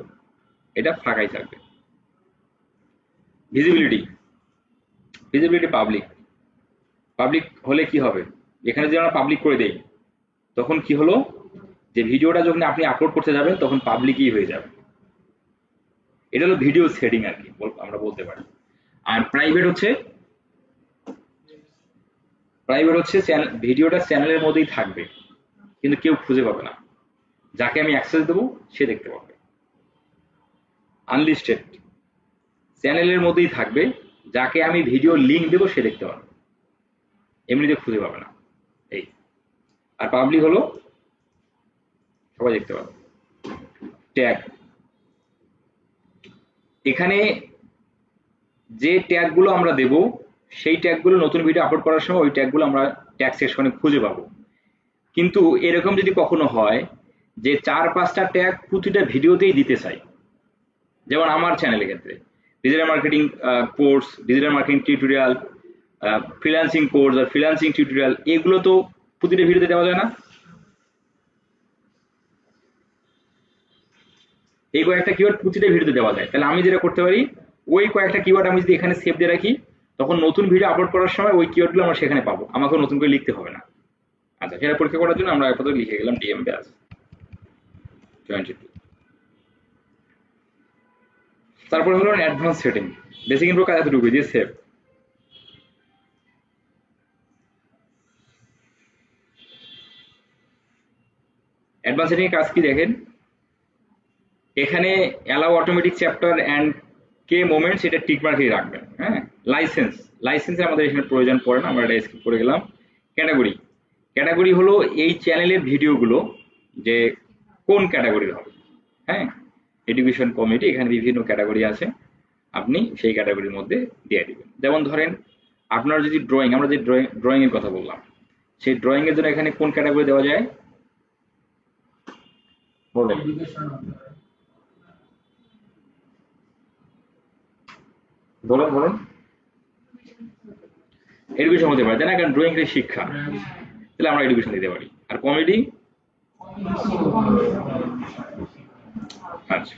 এটা ফাঁকাই থাকবে। ভিজিবিলিটি, ভিজিবিলিটি পাবলিক হলে কি হবে? এখানে যদি আমরা পাবলিক করে দেই তখন কি হলো যে ভিডিওটা যখন আপনি আপলোড করতে যাবেন তখন পাবলিকই হয়ে যাবে। এটা হলো ভিডিও সেটিং আর কি আমরা বলতে পারি। আর প্রাইভেট হচ্ছে ভিডিওটা চ্যানেলের মধ্যেই থাকবে কিন্তু কেউ খুঁজে পাবে না, যাকে আমি অ্যাক্সেস দেবো সে দেখতে পাবে। আনলিস্টেড চ্যানেলের মধ্যেই থাকবে, যাকে আমি ভিডিও লিঙ্ক দেবো সে দেখতে পাবে, এমনিতে খুঁজে পাবে না। এই আর পাবলিক হলো সবাই দেখতে পাবে। ট্যাগ, এখানে যে ট্যাগগুলো আমরা দেব সেই ট্যাগগুলো নতুন ভিডিও আপলোড করার সময় ওই ট্যাগগুলো আমরা ট্যাগ সেকশনে খুঁজে পাবো। কিন্তু এরকম যদি কখনো হয় যে 4-5টা ট্যাগ প্রতিটা ভিডিওতেই দিতে চাই, যেমন আমার চ্যানেলের ক্ষেত্রে digital marketing course, digital marketing tutorial, freelancing course আর ফ্রিল্যান্সিং টিউটোরিয়াল, এগুলো তো প্রতিটা ভিডিওতে দেওয়া যায় না। এই কয়েকটা কিওয়ার্ড প্রতিটা ভিডিওতে দেওয়া যায়। তাহলে আমি যেটা করতে পারি ওই কয়েকটা কিওয়ার্ড আমি যদি এখানে সেভ দিয়ে রাখি তখন নতুন ভিডিও আপলোড করার সময় ওই কিওয়ার্ডগুলো আমরা সেখানে পাবো, আমাকে নতুন করে লিখতে হবে না। আচ্ছা, সেটা পরীক্ষা করার জন্য আমরা আপাতত লিখে গেলাম ডিএম ব্যাস 22। তারপরে হলো অ্যাডভান্স সেটিং, বেসিক ইনফো কাজ এতটুকু দিয়ে সেভ। অ্যাডভান্স সেটিং এর কাজ কি দেখেন, এখানে allow automatic chapter and K moments এটা টিক মার্ক দিয়ে রাখবেন। হ্যাঁ, লাইসেন্সের আমাদের এখানে প্রয়োজন পড়ে না, আমরা এটা স্কিপ করে গেলাম। ক্যাটাগরি হলো এই চ্যানেলের ভিডিওগুলো যে কোন ক্যাটাগরির হবে। হ্যাঁ, এডুকেশন কমিউনিটি, এখানে বিভিন্ন ক্যাটাগরি আছে, আপনি সেই ক্যাটাগরির মধ্যে দিয়ে দিবেন। যেমন ধরেন আপনার যদি ড্রয়িং, আমরা যে ড্রয়িং এর কথা বললাম, সেই ড্রয়িং এর জন্য এখানে কোন ক্যাটাগরি দেওয়া যায় বলেন? বলেন বলেন। এডুকেশন হতে পারে, তাই না? কারণ ড্রয়িং এর শিক্ষা, তাহলে আমরা এডুকেশন দিতে পারি। আর কমেডি, আচ্ছা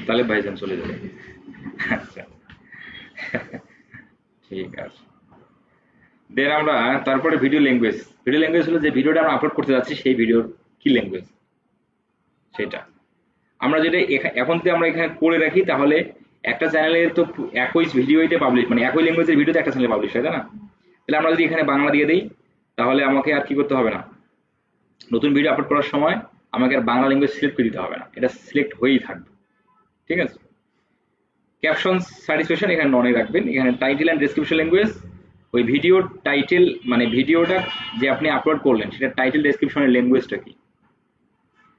তাহলে ভাইজান চলে যাবে। আচ্ছা ঠিক আছে। দেন আমরা তারপরে ভিডিও ল্যাঙ্গুয়েজ। ভিডিও ল্যাঙ্গুয়েজ হলো যে ভিডিওটা আমরা আপলোড করতে যাচ্ছি সেই ভিডিওর কি ল্যাঙ্গুয়েজ সেটা আমরা যেটা এখন যদি আমরা এখানে করে রাখি, তাহলে একটা চ্যানেলে তো একই ভিডিওতে পাবলিশ, মানে একই ল্যাঙ্গুয়েজের ভিডিওতে একটা চ্যানেলে পাবলিশ হয়, তাই না? তাহলে আমরা যদি এখানে বাংলা দিয়ে দিই, তাহলে আমাকে আর কি করতে হবে না, নতুন ভিডিও আপলোড করার সময় আমাকে আর বাংলা ল্যাঙ্গুয়েজ সিলেক্ট করে দিতে হবে না, এটা সিলেক্ট হয়েই থাকবে। ঠিক আছে। ক্যাপশন স্যাটিসফ্যাকশন এখানে ননে রাখবেন। এখানে টাইটেল অ্যান্ড ডেসক্রিপশন ল্যাঙ্গুয়েজ, ওই ভিডিওর টাইটেল মানে ভিডিওটা যে আপনি আপলোড করলেন সেটা টাইটেল ডেসক্রিপশনের ল্যাঙ্গুয়েজটা কি।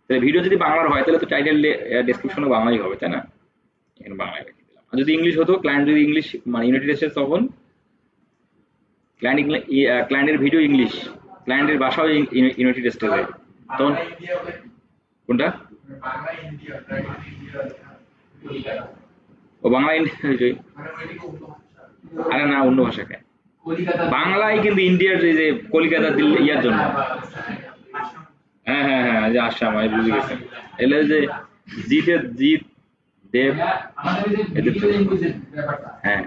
তাহলে ভিডিও যদি বাংলার হয় তাহলে তো টাইটেল ডেসক্রিপশনও বাংলাই হবে, তাই না? এখানে বাংলায় রেখে দিলাম। আর যদি ইংলিশ হতো, ক্লায়েন্ট যদি ইংলিশ মানে ইউনাইটেড স্টেটস, তখন ক্লায়েন্টের ভিডিও ইংলিশ, ক্লায়েন্টের ভাষাও ইউনাইটেড স্টেটসে, তখন কোনটা ও বাংলা আরে না, অন্য ভাষা কেন, বাংলায় কিন্তু ইন্ডিয়ার যে কলিকাতা দিল্লি ইয়ার জন্য। হ্যাঁ হ্যাঁ হ্যাঁ, যে আসাম, আমি বুঝে গেছেন। এলে যে জিৎ দেব এদের তো, হ্যাঁ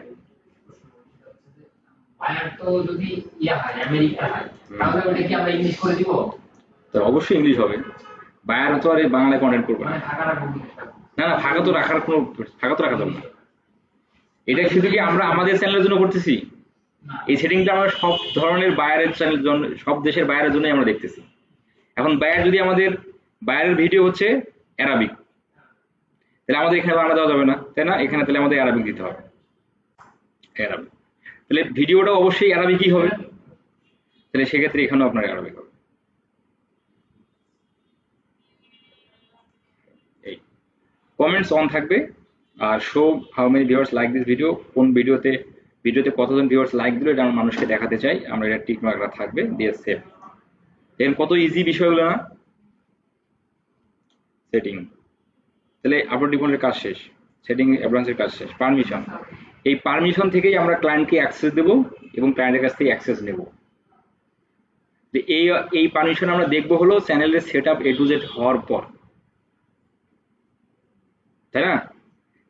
তো অবশ্যই ইংলিশ হবে। বায়ার তো আর বাংলায় কন্টেন্ট করবে না। না না, ফাঁকা তো রাখার কোনো, ফাঁকা তো রাখা যাবে না। এটা শুধু কি আমরা আমাদের চ্যানেলের জন্য করতেছি? এই সেটিংটা আমরা সব ধরনের বায়ারের চ্যানেল, সব দেশের বায়ারের জন্যই আমরা দেখতেছি। এখন বায়ার যদি আমাদের বায়ারের ভিডিও হচ্ছে অ্যারাবিক, তাহলে আমাদের এখানে বাংলা দেওয়া যাবে না, তাই না? এখানে তাহলে আমাদের অ্যারাবিক দিতে হবে, অ্যারাবিক। তাহলে ভিডিওটা অবশ্যই অ্যারাবিকই হবে, তাহলে সেক্ষেত্রে এখানেও আপনার অ্যারাবিক হবে। এই কমেন্টস অন থাকবে। আর show how many viewers like this video, কোন ভিডিওতে কতজন ভিউয়ার্স লাইক দিল এটা আমরা মানুষকে দেখাতে চাই, আমরা এটা টিক মার্ক থাকবে দিয়ে সেভ। দেখেন কত ইজি বিষয়গুলো না, সেটিং। তাহলে আপলোড ডিপোনের কাজ শেষ, সেটিং অ্যাডভান্সের কাজ শেষ। পারমিশন, এই পারমিশন থেকেই আমরা ক্লায়েন্টকে অ্যাক্সেস দেব এবং ক্লায়েন্টের কাছ থেকে অ্যাক্সেস নেব। এই পারমিশন আমরা দেখব হলো চ্যানেলের set up A to Z হওয়ার পর, তাই না?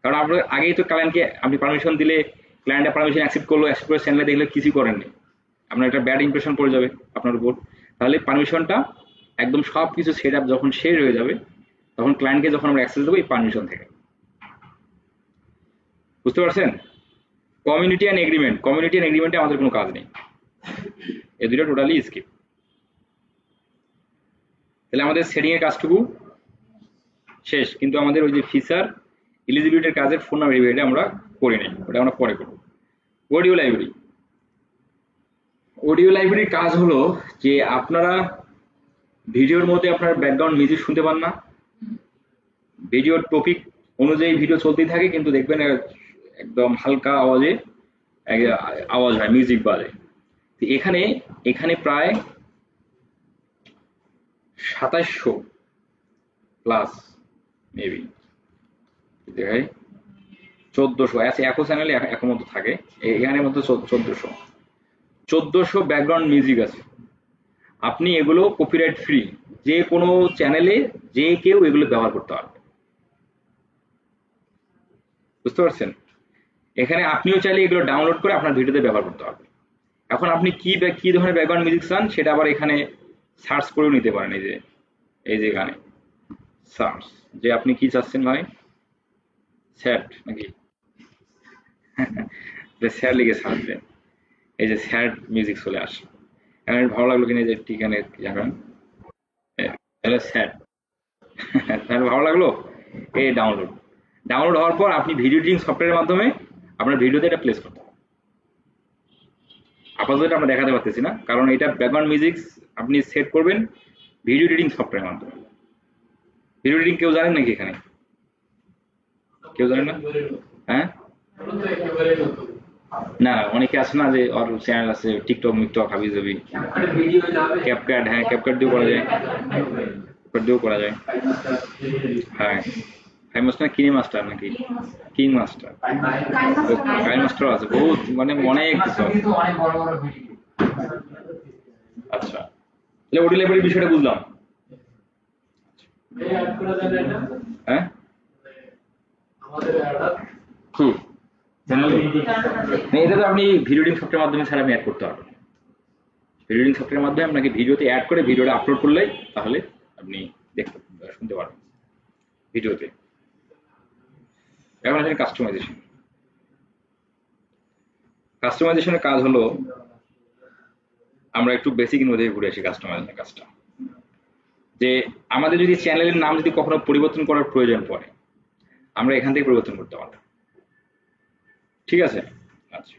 কারণ আপনার আগেই তো ক্লায়েন্টকে আপনি পারমিশন দিলে, ক্লায়েন্টের পারমিশন অ্যাকসেপ্ট করলো, অ্যাকসেপ্ট করে চ্যানেলে দেখলে কিছুই করেননি, আপনার একটা ব্যাড ইমপ্রেশন পড়ে যাবে আপনার উপর। তাহলে পারমিশনটা একদম সব কিছু সেট আপ যখন শেষ হয়ে যাবে, তখন ক্লায়েন্টকে যখন আমরা অ্যাক্সেস দেবো এই পারমিশন থেকে। বুঝতে পারছেন? Community and agreement, community and এগ্রিমেন্টে আমাদের কোনো কাজ নেই, এই দুটো টোটালি স্কিপ। তাহলে আমাদের সেটিং এর কাজটুকু শেষ, কিন্তু আমাদের ওই যে ফিচার এলিজিবিলিটির কাজের ফোন নাম্বার ভেরিফাইটা আমরা করি নাই, ওটা আমরা পরে করব। অডিও লাইব্রেরি, অডিও লাইব্রেরির কাজ হলো যে আপনারা ভিডিওর মধ্যে আপনার ব্যাকগ্রাউন্ড মিউজিক শুনতে পান না, ভিডিওর টপিক অনুযায়ী ভিডিও চলতেই থাকে, কিন্তু দেখবেন একদম হালকা আওয়াজে আওয়াজ হয়, মিউজিক বাজে। এখানে প্রায় 2700 প্লাস মেবি দেখাই 1400 আছে একো চ্যানেলে এখন মতো থাকে, এখানে মতো 1400 ব্যাকগ্রাউন্ড মিউজিক আছে। আপনি এগুলো কপিরাইট ফ্রি, যে কোনো চ্যানেলে যে কেউ এগুলো ব্যবহার করতে পারবে। বুঝতে পারছেন? এখানে আপনিও চাইলে এগুলো ডাউনলোড করে আপনার ভিডিওতে ব্যবহার করতে পারবেন। এখন আপনি কি ধরনের ব্যাকগ্রাউন্ড মিউজিক চান সেটা আবার এখানে সার্চ করেও নিতে পারেন। এই যে এখানে সার্চ, যে আপনি কি চাচ্ছেন ভাই, স্যাড নাকি স্যাড লিখে সার্চ দেন, এই যে স্যাড মিউজিক চলে আসে। এখন ভালো লাগলো কিনা যে ঠিকানে যাবেন, তাহলে স্যাড ভালো লাগলো, এই ডাউনলোড হওয়ার পর আপনি ভিডিও এডিটিং সফটওয়্যারের মাধ্যমে আপনার ভিডিওতে এটা প্লেস করতে হবে। আপাতত এটা আমরা দেখাতে পারতেছি না, কারণ এটা ব্যাকগ্রাউন্ড মিউজিক আপনি সেট করবেন ভিডিও এডিটিং সফটওয়্যারের মাধ্যমে। ভিডিও এডিটিং কেউ জানেন নাকি এখানে? কেউ জানে না? হ্যাঁ, না অনেকে আছে না যে ওর চ্যানেল আছে টিকটক মিকটক হাবি জাবি, ক্যাপকাট, হ্যাঁ ক্যাপকাট দিয়েও করা যায়, ক্যাপকাট দিয়েও করা যায়। হ্যাঁ ফেমাস না কিনি মাস্টার নাকি কিং মাস্টার, কাইন মাস্টার আছে বহুত, মানে অনেক কিছু আছে। আচ্ছা তাহলে ওটি লাইব্রেরির বিষয়টা বুঝলাম। হ্যাঁ কি এটা তো আপনি ভিডিও এডিটিং সফটওয়্যারের মাধ্যমে ছাড়া আপনি অ্যাড করতে পারবেন। ভিডিও এডিটিং সফটওয়্যারের মাধ্যমে আপনাকে ভিডিওতে অ্যাড করে ভিডিওটা আপলোড করলেই তাহলে আপনি দেখতে শুনতে পারবেন ভিডিওতে। এখন আসলে কাস্টমাইজেশন। কাস্টমাইজেশনের কাজ হলো, আমরা একটু বেসিক মধ্যে ঘুরে আসি কাস্টমাইজেশনের কাজটা, যে আমাদের যদি চ্যানেলের নাম যদি কখনো পরিবর্তন করার প্রয়োজন পড়ে আমরা এখান থেকে পরিবর্তন করতে পারবো, ঠিক আছে? আচ্ছা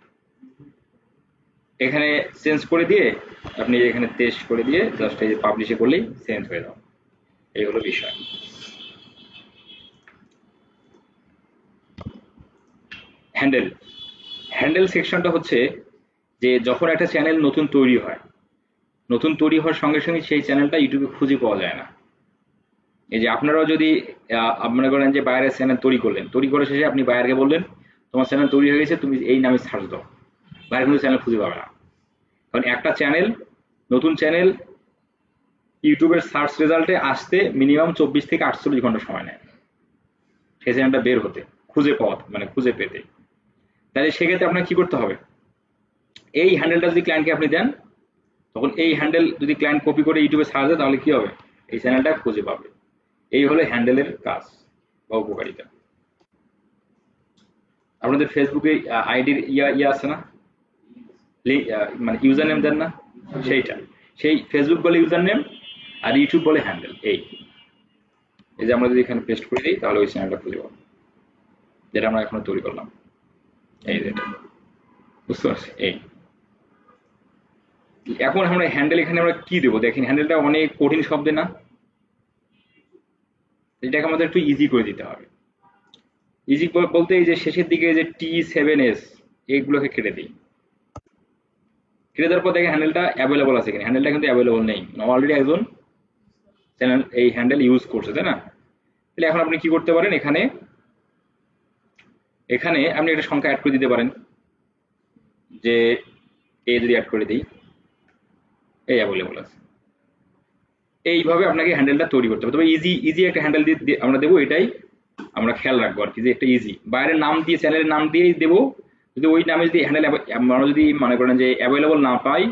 এখানে চেঞ্জ করে দিয়ে আপনি এখানে টেস্ট করে দিয়ে জাস্ট এই যে পাবলিশে করলেই চেঞ্জ হয়ে যাবে, এই হলো বিষয়। হ্যান্ডেল, হ্যান্ডেল সেকশনটা হচ্ছে যে যখন একটা চ্যানেল নতুন তৈরি হয়, নতুন তৈরি হওয়ার সঙ্গে সঙ্গে সেই চ্যানেলটা ইউটিউবে খুঁজে পাওয়া যায় না। এই যে আপনারাও যদি মনে করেন যে বাইরের চ্যানেল তৈরি করলেন, তৈরি করে শেষে আপনি বাইরকে বললেন তোমার চ্যানেল তৈরি হয়ে গেছে তুমি এই নামে সার্চ দাও, বাইরে কোনো চ্যানেল খুঁজে পাবে না। কারণ একটা চ্যানেল, নতুন চ্যানেল ইউটিউবের সার্চ রেজাল্টে আসতে মিনিমাম 24 থেকে 48 ঘন্টা সময় নেয় সেই চ্যানেলটা বের হতে, খুঁজে পাওয়া, মানে খুঁজে পেতে। তাহলে সেক্ষেত্রে আপনার কি করতে হবে, এই হ্যান্ডেলটা যদি ক্লায়েন্টকে আপনি দেন, তখন এই হ্যান্ডেল যদি ক্লায়েন্ট কপি করে ইউটিউবে সার্চ দেয় তাহলে কি হবে, এই চ্যানেলটা খুঁজে পাবে। এই হলো হ্যান্ডেলের কাজ বা উপকারিতা। আপনাদের ফেসবুকে আইডির ইয়া আছে না, মানে ইউজার নেম দেন না, সেইটা, সেই ফেসবুক বলে ইউজার নেম আর ইউটিউব বলে হ্যান্ডেল। এই যে আমরা যদি এখানে পেস্ট করে দিই তাহলে ওই চ্যানেলটা খুঁজে পাবো, যেটা আমরা এখনো তৈরি করলাম। এই যেটা বুঝতে পারছি। এই এখন আমরা হ্যান্ডেল এখানে আমরা কি দেবো দেখেন, হ্যান্ডেলটা অনেক কঠিন শব্দে না, এটাকে আমাদের একটু ইজি করে দিতে হবে। ইজি বলতে এই যে শেষের দিকে যে T7S এইগুলোকে কেটে দিই, কেটে দেওয়ার পর দেখেন হ্যান্ডেলটা অ্যাভেলেবল আছে কিনা। হ্যান্ডেলটা কিন্তু অ্যাভেলেবল নেই, অলরেডি একজন চ্যানেল এই হ্যান্ডেল ইউজ করছে, তাই না? তাহলে এখন আপনি কি করতে পারেন, এখানে এখানে আপনি একটা সংখ্যা অ্যাড করে দিতে পারেন, যে যদি অ্যাড করে দিই এই অ্যাভেলেবল আছে। এইভাবে আপনাকে হ্যান্ডেলটা তৈরি করতে হবে। তবে ইজি একটা হ্যান্ডেল দিয়ে আমরা দেবো, এটাই আমরা খেয়াল রাখবো আর কি, যে একটা ইজি বাইরের নাম দিয়ে চ্যানেলের নাম দিয়েই দেবো। যদি ওই নামে যদি হ্যান্ডেল আমরা যদি মনে করেন যে অ্যাভেলেবল না পাই,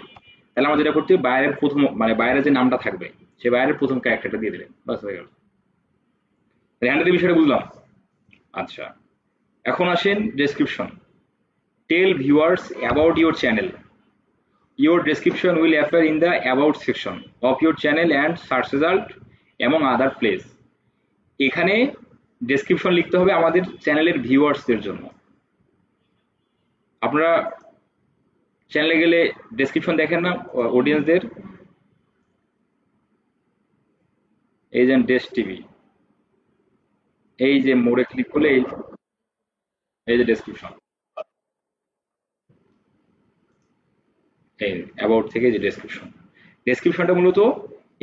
তাহলে আমরা যেটা করতে হবে, বাইরের প্রথম মানে বাইরের যে নামটা থাকবে সে বাইরের প্রথম ক্যারেক্টারটা দিয়ে দিলেন, বাস হয়ে গেল। হ্যান্ডেলের বিষয়টা বুঝলাম। আচ্ছা এখন আসেন description. Tell viewers about your channel. Your description will appear in the about section of your channel and search result among other place. এখানে ডেসক্রিপশন লিখতে হবে আমাদের চ্যানেলের ভিউয়ার্সদের জন্য। আপনারা চ্যানেলে গেলে ডেসক্রিপশন দেখেন না অডিয়েন্সদের, এই যে ডেস টিভি, এই যে মোড়ে ক্লিক করলে এই যে ডেসক্রিপশন, এই অ্যাবাউট থেকে যে ডেসক্রিপশন, ডেসক্রিপশনটা মূলত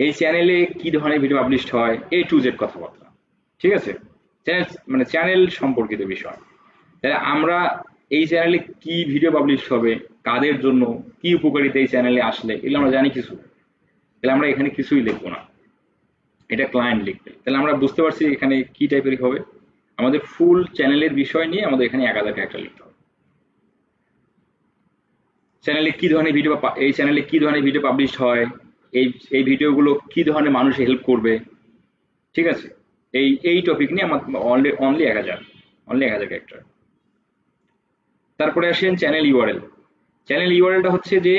এই চ্যানেলে কি ধরনের ভিডিও পাবলিশ হয় A to Z কথাবার্তা, ঠিক আছে? চ্যানেল মানে চ্যানেল সম্পর্কিত বিষয়। তাহলে আমরা এই চ্যানেলে কি ভিডিও পাবলিশ হবে, কাদের জন্য, কি উপকারিতা এই চ্যানেলে আসলে, এগুলো আমরা জানি কিছু। তাহলে আমরা এখানে কিছুই লিখবো না, এটা ক্লায়েন্ট লিখবে। তাহলে আমরা বুঝতে পারছি এখানে কি টাইপের হবে। আমাদের ফুল চ্যানেলের বিষয় নিয়ে আমাদের এখানে 1000 ক্যারেক্টার লিখতে হবে। চ্যানেলে কি ধরনের ভিডিও, এই চ্যানেলে কি ধরনের ভিডিও পাবলিশ হয়, এই ভিডিওগুলো কি ধরনের মানুষ হেল্প করবে, ঠিক আছে? এই টপিক নিয়ে আমার অনলি 1000 ক্যারেক্টার। তারপরে আসেন চ্যানেল ইউআরএল। চ্যানেল ইউআরএলটা হচ্ছে যে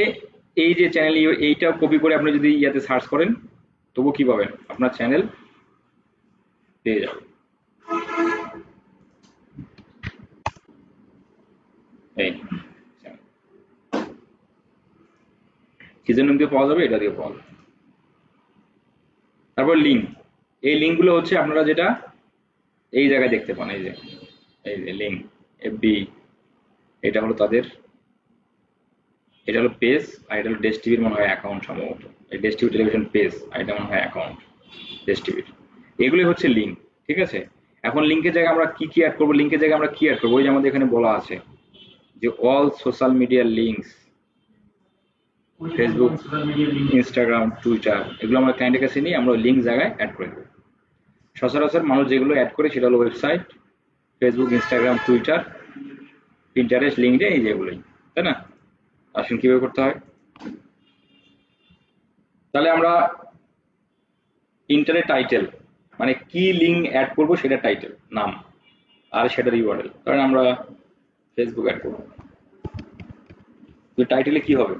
এই যে চ্যানেল এইটা কপি করে আপনি যদি ইয়াতে সার্চ করেন তবু কি পাবেন, আপনার চ্যানেল পেয়ে যাবে। এই সিজন দিয়ে পাওয়া যাবে, এটা দিয়ে পাওয়া যাবে। তারপর লিঙ্ক, এই লিঙ্কগুলো হচ্ছে আপনারা যেটা এই জায়গায় দেখতে পান, এই যে এই যে লিঙ্ক এফবি, এটা হলো তাদের, এটা হলো পেজ, আর এটা হলো ডেস টিভির মনে হয় অ্যাকাউন্ট সম্ভবত, এই ডেস টিভি টেলিভিশন পেজ, আর এটা মনে হয় অ্যাকাউন্ট ডেস টিভির। এগুলোই হচ্ছে লিঙ্ক, ঠিক আছে। এখন লিঙ্কের জায়গায় আমরা কি কি অ্যাড করবো, লিঙ্কের জায়গায় আমরা কি অ্যাড করবো, ওই যে আমাদের এখানে বলা আছে যে all social media links, Facebook, Instagram, Twitter, এগুলো আমরা ক্লায়েন্টের কাছে নিয়ে আমরা লিঙ্ক জায়গায় অ্যাড করে দেবো। সচরাচর মানুষ যেগুলো অ্যাড করে সেটা হলো website, Facebook, Instagram, Twitter, Pinterest, LinkedIn, এই যেগুলোই, তাই না। আসুন কিভাবে করতে হয়। তাহলে আমরা ইন্টারনেট টাইটেল, মানে কি লিঙ্ক অ্যাড করবো সেটা টাইটেল নাম, আর সেটার ইউআরএল। কারণ আমরা ফেসবুক অ্যাড করবো, তো টাইটেলে কি হবে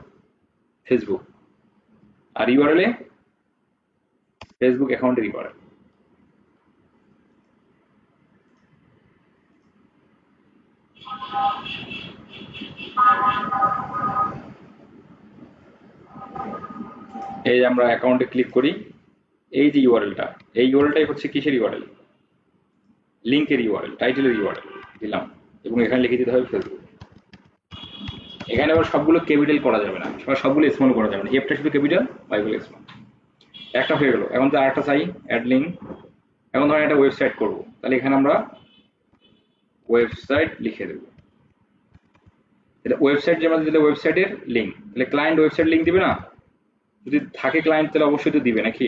ফেসবুক, আর ইউআরএলে ফেসবুক অ্যাকাউন্টের ইউআরএল। এই যে আমরা অ্যাকাউন্টে ক্লিক করি, এই যে ইউআরএলটা, এই ইউআরএলটাই হচ্ছে কিসের ইউআরএল, লিঙ্কের ইউআরএল, টাইটেলের ইউআরএল দিলাম, এবং এখানে লিখে দিতে হবে ফেসবুক। এখানে আবার সবগুলো ক্যাপিটাল করা যাবে না, সবগুলো স্মল করা যাবে না, এফটা শুধু ক্যাপিটাল, বাইগুলো স্মল। একটা হয়ে গেল। এখন তো আরেকটা চাই, অ্যাড লিঙ্ক। এখন ধরেন একটা ওয়েবসাইট করব, তাহলে এখানে আমরা ওয়েবসাইট লিখে দেবো। এটা ওয়েবসাইট যে আমাদের দিলে ওয়েবসাইটের লিঙ্ক, তাহলে ক্লায়েন্ট ওয়েবসাইট লিঙ্ক দিবে না, যদি থাকে ক্লায়েন্ট তাহলে অবশ্যই তো দিবে নাকি,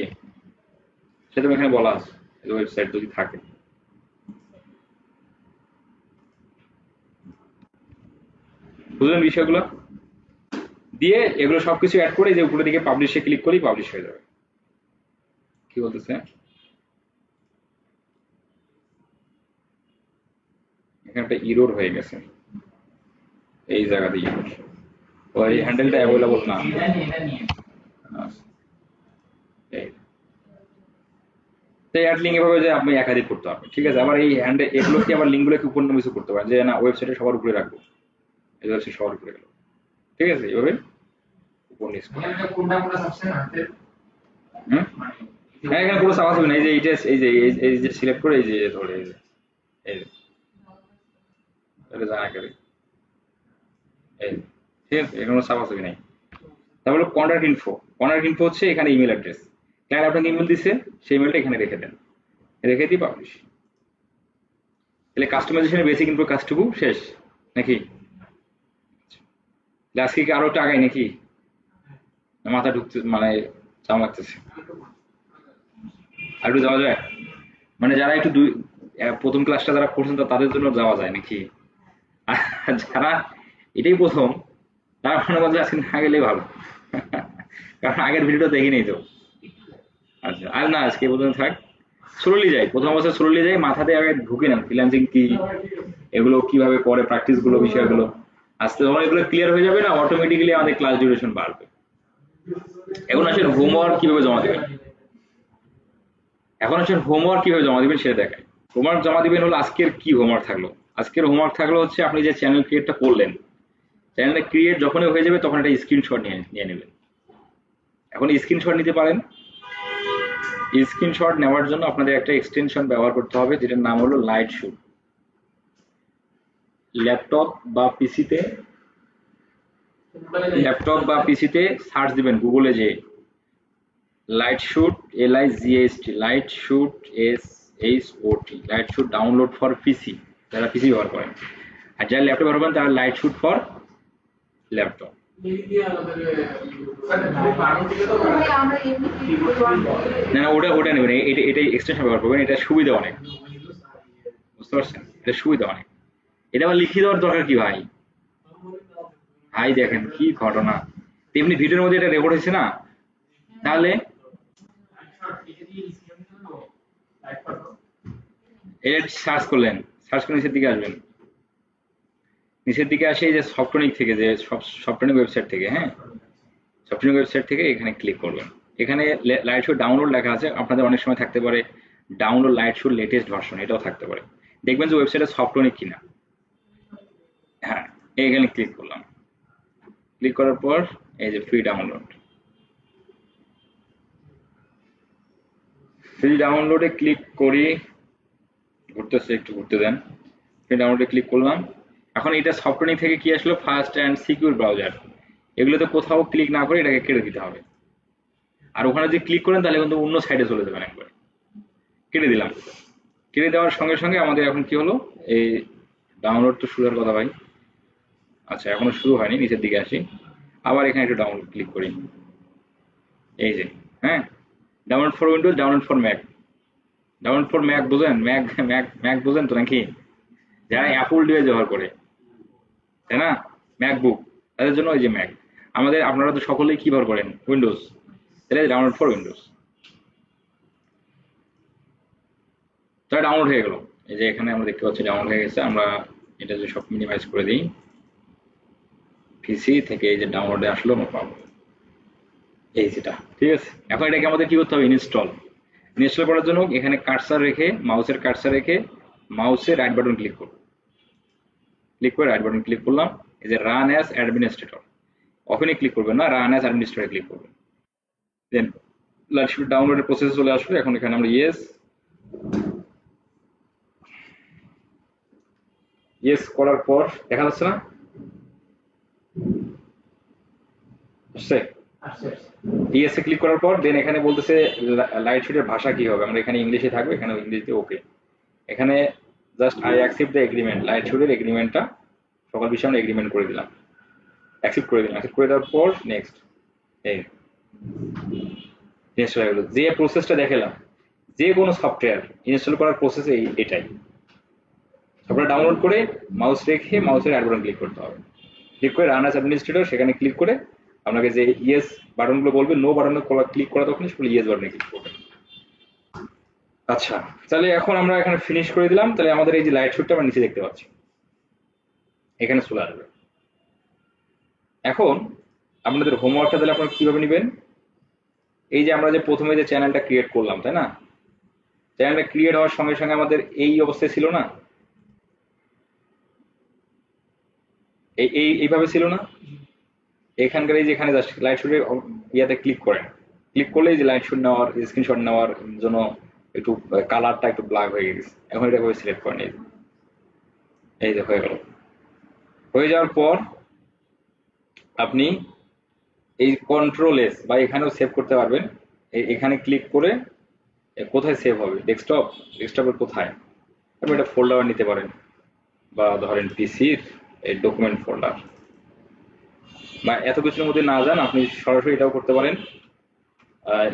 সেটা এখানে বলা আছে ওয়েবসাইট যদি থাকে। বুঝলেন বিষয়গুলো, দিয়ে এগুলো সবকিছু অ্যাড করে যে উপরের দিকে পাবলিশে ক্লিক করি, পাবলিশ হয়ে যাবে। কি বলতেছে, এখানে একটা ইরোর হয়ে গেছে এই জায়গা দিয়ে, ওই হ্যান্ডেলটা অ্যাভেলেবল না। অ্যাড লিঙ্ক এভাবে যে আপনি একাধিক করতে পারবেন, ঠিক আছে। আবার এই হ্যান্ডেল এগুলোকে আবার লিঙ্কগুলোকে উপর কিছু করতে পারেন, যে না ওয়েবসাইটে সবার উপরে রাখবো, এই ওয়েবসাইট সবার উপরে গেল, ঠিক আছে, এভাবে উপর নিচ করে। হ্যাঁ, এখানে পুরো সাবাস হবে না, এই যে এইটা, এই যে সিলেক্ট করে এই যে ধরে এই যে এটা জানা করে এই, ঠিক আছে, এখানে সাবাস হবে নাই। তারপরে কন্ট্যাক্ট ইনফো, কন্ট্যাক্ট ইনফো হচ্ছে এখানে ইমেল অ্যাড্রেস, ক্লায়েন্ট আপনাকে ইমেল দিছে, সেই ইমেলটা এখানে রেখে দেন, রেখে দিই পাবলিশ। তাহলে কাস্টমাইজেশনের বেসিক ইনফো কাজটুকু শেষ নাকি। আজকে কি আরো একটা আগাই নাকি, মাথা ঢুকতে মানে চাম লাগতেছে, আর একটু যাওয়া যায়, মানে যারা একটু প্রথম ক্লাসটা যারা করছেন তাদের জন্য যাওয়া যায় নাকি, আর যারা এটাই প্রথম তারা মনে করছে আজকে না গেলেই ভালো, কারণ আগের ভিডিওটা দেখি নেই তো। আচ্ছা, আর না আজকে পর্যন্ত থাক, স্লোলি যাই, প্রথম অবস্থায় স্লোলি যাই, মাথাতে আগে ঢুকে নেন ফ্রিল্যান্সিং কি, এগুলো কিভাবে করে, প্র্যাকটিস গুলো, বিষয়গুলো আস্তে যখন এগুলো ক্লিয়ার হয়ে যাবে না, অটোমেটিক্যালি আমাদের ক্লাস ডিউরেশন বাড়বে। এখন আসলে হোমওয়ার্ক কিভাবে জমা দেবেন, এখন আসলে হোমওয়ার্ক কিভাবে জমা দিবেন সেটা দেখায়। হোমওয়ার্ক জমা দিবেন হলো, আজকের কি হোমওয়ার্ক থাকলো, আজকের হোমওয়ার্ক থাকলো হচ্ছে আপনি যে চ্যানেল ক্রিয়েটটা করলেন, চ্যানেলটা ক্রিয়েট যখনই হয়ে যাবে তখন একটা স্ক্রিনশট নিয়ে নেবেন। এখন স্ক্রিনশট নিতে পারেন, স্ক্রিনশট নেওয়ার জন্য আপনাদের একটা এক্সটেনশন ব্যবহার করতে হবে, যেটার নাম হলো লাইট শুট। ল্যাপটপ বা পিসিতে সার্চ দিবেন গুগলে, যে light shoot, LIGHT, light shoot SHOT, light shoot download for পিসি, যারা পিসি ব্যবহার করেন, আর যারা ল্যাপটপ ব্যবহার করেন তারা লাইট শুট ফর ল্যাপটপ। না না, ওটা নেবেন, এটাই এক্সটেনশন ব্যবহার করবেন, এটা সুবিধা অনেক, বুঝতে পারছেন, এটা সুবিধা অনেক। এটা আবার লিখে দেওয়ার দরকার কি ভাই, ভাই দেখেন কি ঘটনা, তেমনি ভিডিওর মধ্যে এটা রেকর্ড হয়েছে না, তাহলে এটা সার্চ করলেন, সার্চ করে নিচের দিকে আসবেন, নিচের দিকে আসে এই যে সফটনিক থেকে, যে সফটনিক ওয়েবসাইট থেকে, হ্যাঁ সফটনিক ওয়েবসাইট থেকে এখানে ক্লিক করবেন, এখানে লাইট শো ডাউনলোড লেখা আছে, আপনাদের অনেক সময় থাকতে পারে download light show latest version, এটাও থাকতে পারে, দেখবেন যে ওয়েবসাইটে সফটনিক কিনা। হ্যাঁ, এখানে ক্লিক করলাম, ক্লিক করার পর এই যে ফ্রি ডাউনলোড, ফ্রি ডাউনলোডে ক্লিক করি, ঘুরতেছে একটু ঘুরতে দেন, ডাউনলোডে ক্লিক করলাম। এখন এটা সফটওয়্যার থেকে কি আসলো, ফাস্ট অ্যান্ড সিকিউর ব্রাউজার, এগুলোতে কোথাও ক্লিক না করে এটাকে কেটে দিতে হবে। আর ওখানে যদি ক্লিক করেন তাহলে কিন্তু অন্য সাইডে চলে যাবেন একবার। কেটে দিলাম। কেটে দেওয়ার সঙ্গে সঙ্গে আমাদের এখন কি হলো, এই ডাউনলোড তো শুরু হওয়ার কথা ভাই। আচ্ছা এখনো শুরু হয়নি, নিচের দিকে আসি, আবার এখানে একটু ডাউনলোড ক্লিক করি। এই যে হ্যাঁ, download for Windows, download for Mac. Download for Mac বোঝেন? ম্যাক ম্যাক ম্যাক বোঝেন তো নাকি? যারা অ্যাপল ডিভাইস ব্যবহার করে, তাই না, ম্যাকবুক, তাদের জন্য ওই যে ম্যাক। আপনারা তো সকলেই কি ব্যবহার করেন, উইন্ডোজ, তাহলে ডাউনলোড ফর উইন্ডোজ। তাহলে ডাউনলোড হয়ে গেল। এই যে এখানে আমরা দেখতে পাচ্ছি ডাউনলোড হয়ে গেছে। আমরা এটা যে সব মিনিমাইজ করে দিই, পিসি থেকে এই যে ডাউনলোডে আসলো আমরা পাবো এই যেটা, ঠিক আছে। এখন এটাকে আমাদের কি করতে হবে, ইনস্টল। ইনস্টল করার জন্য এখানে কার্সার রেখে, মাউসের কার্সার রেখে মাউসের রাইট বাটন ক্লিক করব। ক্লিক করে রাইট বাটন ক্লিক করলাম, এই যে রান অ্যাজ অ্যাডমিনিস্ট্রেটর, ওখানে ক্লিক করবেন না, রান অ্যাজ অ্যাডমিনিস্ট্রেটর ক্লিক করবেন। দেন লাইটশিট ডাউনলোডের প্রসেসে চলে আসলো। এখন এখানে আমরা ইয়েস ইয়েস করার পর দেখা যাচ্ছে না, আসছে ইয়েসে ক্লিক করার পর দেন এখানে বলতেছে লাইটশিটের ভাষা কি হবে, আমরা এখানে ইংলিশে থাকবে, এখানে ইংলিশে ওকে। এখানে just I accept the agreement, লাইটশিটের এগ্রিমেন্টটা সকল বিষয়ে আমরা এগ্রিমেন্ট করে দিলাম, অ্যাকসেপ্ট করে দিলাম। অ্যাকসেপ্ট করে দেওয়ার পর নেক্সট, এই নেক্সট হয়ে গেল। যে প্রসেসটা দেখালাম, যে কোনো সফটওয়্যার ইনস্টল করার প্রসেস এটাই। সফটওয়্যার ডাউনলোড করে মাউস রেখে মাউসের রাইট বাটন ক্লিক করতে হবে, ক্লিক করে রান অ্যাজ অ্যাডমিনিস্ট্রেটর, সেখানে ক্লিক করে আপনাকে যে ইয়েস বাটনগুলো বলবে, নো বাটনে ক্লিক করা তখন সেগুলো ইয়েস বাটনে ক্লিক করবেন। আচ্ছা তাহলে এখন আমরা এখানে ফিনিশ করে দিলাম। তাহলে আমাদের এই যে লাইট শুটটা আমরা নিচে দেখতে পাচ্ছি, এখানে চলে আসবে। এখন আপনাদের হোমওয়ার্কটা তাহলে আপনারা কিভাবে নেবেন, এই যে আমরা যে প্রথমে যে চ্যানেলটা ক্রিয়েট করলাম, তাই না, চ্যানেলটা ক্রিয়েট হওয়ার সঙ্গে সঙ্গে আমাদের এই অবস্থায় ছিল না, এইভাবে ছিল না। এখানকার এই যে এখানে জাস্ট লাইট শুটের ইয়াতে ক্লিক করেন, ক্লিক করলে এই যে লাইট শুট নেওয়ার, স্ক্রিনশট নেওয়ার জন্য একটু কালারটা একটু ব্ল্যাক হয়ে গেছে। এখন এটা করে সিলেক্ট করেন, এই যে হয়ে গেল। হয়ে যাওয়ার পর আপনি এই কন্ট্রোল এস বা এখানেও সেভ করতে পারবেন। এখানে ক্লিক করে কোথায় সেভ হবে, ডেস্কটপ, ডেস্কটপের কোথায়, আপনি এটা ফোল্ডার নিতে পারেন, বা ধরেন পিসির এই ডকুমেন্ট ফোল্ডার, বা এত কিছুর মধ্যে না যান, আপনি সরাসরি এটাও করতে পারেন।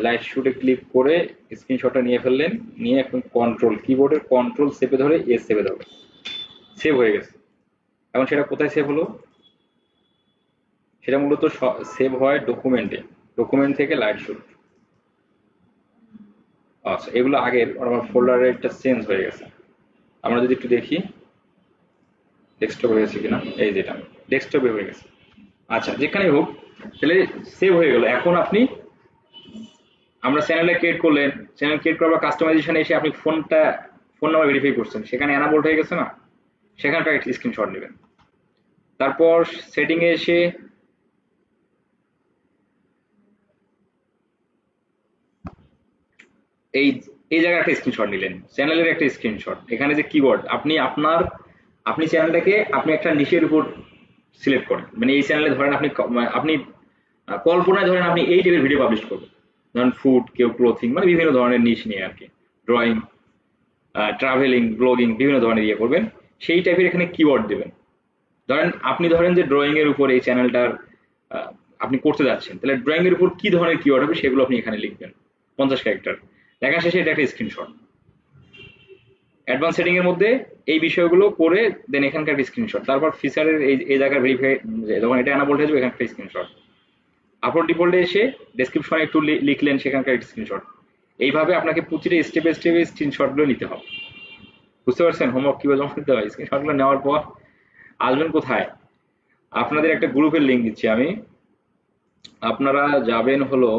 লাইট শুটে ক্লিক করে স্ক্রিনশটটা নিয়ে ফেললেন, নিয়ে এখন কন্ট্রোল, কিবোর্ডের কন্ট্রোল চেপে ধরে এস চেপে ধরে সেভ হয়ে গেছে। এখন সেটা কোথায় সেভ হলো, সেটা মূলত সেভ হয় ডকুমেন্টে, ডকুমেন্ট থেকে লাইট শুট। আচ্ছা এগুলো আগের, আমার ফোল্ডারে একটা চেঞ্জ হয়ে গেছে। আমরা যদি একটু দেখি ডেস্কটপ হয়ে গেছে কিনা, এই যেটা ডেস্কটপে হয়ে গেছে। আচ্ছা যেখানে হোক, তাহলে সেভ হয়ে গেল। এখন আপনি, আমরা চ্যানেলে ক্রিয়েট করলেন, চ্যানেল ক্রিয়েট করার কাস্টমাইজেশনে এসে আপনি ফোন নাম্বার ভেরিফাই করছেন, সেখানে অ্যানাবল্ড হয়ে গেছে না, সেখানটা একটা স্ক্রিনশট নেবেন। তারপর সেটিং এ এসে এই এই জায়গায় একটা স্ক্রিনশট নিলেন, চ্যানেলের একটা স্ক্রিনশট। এখানে যে কিওয়ার্ড, আপনি চ্যানেলটাকে আপনি একটা নিশের উপর সিলেক্ট করেন, মানে এই চ্যানেলে ধরেন আপনি কল্পনায় ধরেন আপনি এই টাইপের ভিডিও পাবলিশ করবেন, ধরেন ফুড, কেউ ক্লোথিং, মানে বিভিন্ন ধরনের নিশ নিয়ে আর কি, ড্রয়িং, ট্রাভেলিং, ব্লগিং, বিভিন্ন ধরনের ইয়ে করবেন, সেই টাইপের এখানে কিওয়ার্ড দেবেন। ধরেন যে ড্রয়িং এর উপর এই চ্যানেলটার আপনি করতে যাচ্ছেন, তাহলে ড্রয়িং এর উপর কি ধরনের কিওয়ার্ড হবে সেগুলো আপনি এখানে লিখবেন, 50 ক্যারেক্টার লেখা শেষে এটা একটা স্ক্রিনশট। অ্যাডভান্স সেটিং এর মধ্যে এই বিষয়গুলো করে দেন এখানকার একটা স্ক্রিনশট। তারপর ফিচারের এই জায়গায় ভেরিফাই, যখন এটা অ্যানাবল্ড হয়ে যাবে এখানে একটা স্ক্রিনশট। আপলোড ডিফল্টে এসে ডেসক্রিপশনে একটু লিখলেন, সেখানকার একটা স্ক্রিনশট। এইভাবে আপনাকে প্রতিটা স্টেপে স্টেপে স্ক্রিনশটগুলো নিতে হবে। বুঝতে পারছেন হোমওয়ার্ক কিভাবে জমা দিতে হয়? স্ক্রিনশটগুলো নেওয়ার পর আসবেন কোথায়, আপনাদের একটা গ্রুপের লিঙ্ক দিচ্ছি আমি, আপনারা যাবেন হলো,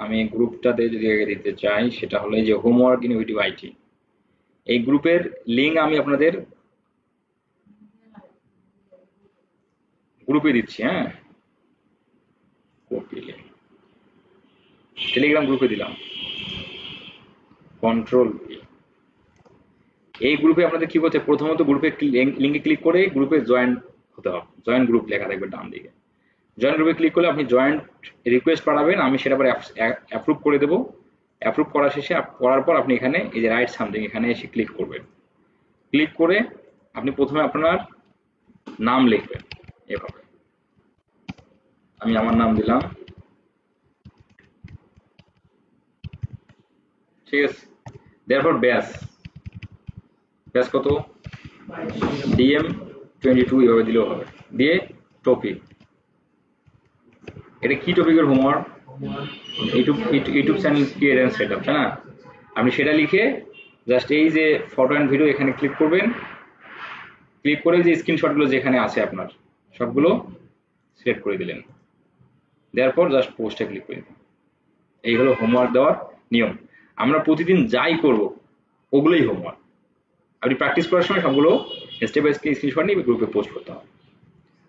আমি গ্রুপটাতে যদি আগে দিতে চাই, সেটা হলো এই যে হোমওয়ার্ক ইনোভেটিভ আইটি, এই গ্রুপের লিঙ্ক আমি আপনাদের গ্রুপে দিচ্ছি। হ্যাঁ, কপি লিঙ্ক, টেলিগ্রাম গ্রুপে দিলাম, কন্ট্রোল এই গ্রুপে আপনাদের কি করতে, প্রথমত গ্রুপে লিঙ্কে ক্লিক করে গ্রুপে জয়েন হতে হবে। জয়েন গ্রুপ লেখা থাকবে ডান দিকে, জয়েন গ্রুপে ক্লিক করলে আপনি জয়েন্ট রিকোয়েস্ট পাঠাবেন, আমি সেটা পরে অ্যাপ্রুভ করে দেবো। অ্যাপ্রুভ করা শেষে করার পর আপনি এখানে এই যে রাইট সামথিং এখানে এসে ক্লিক করবেন। ক্লিক করে আপনি প্রথমে আপনার নাম লিখবেন এভাবে, আমি আমার নাম দিলাম, ঠিক আছে। তারপর ব্যাস কত DM 22 এভাবে দিলেও হবে। দিয়ে টপিক, এটা কি টপিকের homework, YouTube channel create and setup, তাই না? আপনি সেটা লিখে জাস্ট এই যে ফটো অ্যান্ড ভিডিও এখানে ক্লিক করবেন, ক্লিক করে যে স্ক্রিনশটগুলো যেখানে আছে আপনার সবগুলো সিলেক্ট করে দিলেন, দেওয়ার পর জাস্ট পোস্টে ক্লিক করে দিন। এই হলো হোমওয়ার্ক দেওয়ার নিয়ম। আমরা প্রতিদিন যাই করব ওগুলোই হোমওয়ার্ক। আপনি প্র্যাকটিস করার সময় সবগুলো স্টেপ বাই স্টেপ স্ক্রিনশট নিয়ে গ্রুপে পোস্ট করতে হবে।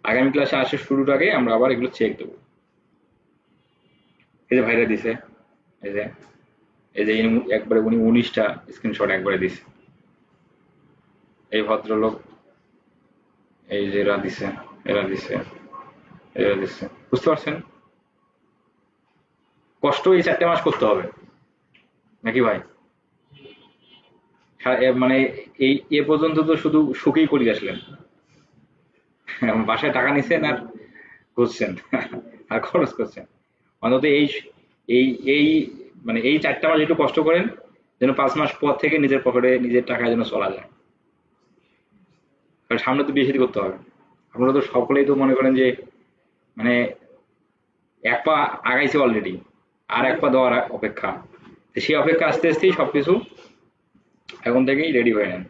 আগামী ক্লাসে আসার শুরুর আগে আমরা আবার এগুলো চেক দেবো। এই যে ভাইরা দিছে, এই যে একবারে উনি 19টা স্ক্রিনশট একবারে দিছে। এই ভদ্রলোক, এই যে এরা দিছে, বুঝতে পারছেন? কষ্ট এই 4টে মাস করতে হবে নাকি ভাই? মানে এই এ পর্যন্ত তো শুধু সুখেই করে আসলেন, বাসায় টাকা নিছেন আর ঘুরছেন আর খরচ করছেন। অন্তত এই এই এই মানে এই 4টা মাস একটু কষ্ট করেন, যেন 5 মাস পর থেকে নিজের পকেটে নিজের টাকায় যেন চলা যায়। কারণ সামনে তো বিয়ে করতে হবে। আপনারা তো সকলেই তো মনে করেন যে মানে এক পা আগাইছে অলরেডি, আর এক পা দেওয়ার অপেক্ষা। সেই অপেক্ষা আস্তে আস্তেই সবকিছু এখন থেকেই রেডি হয়ে নেন।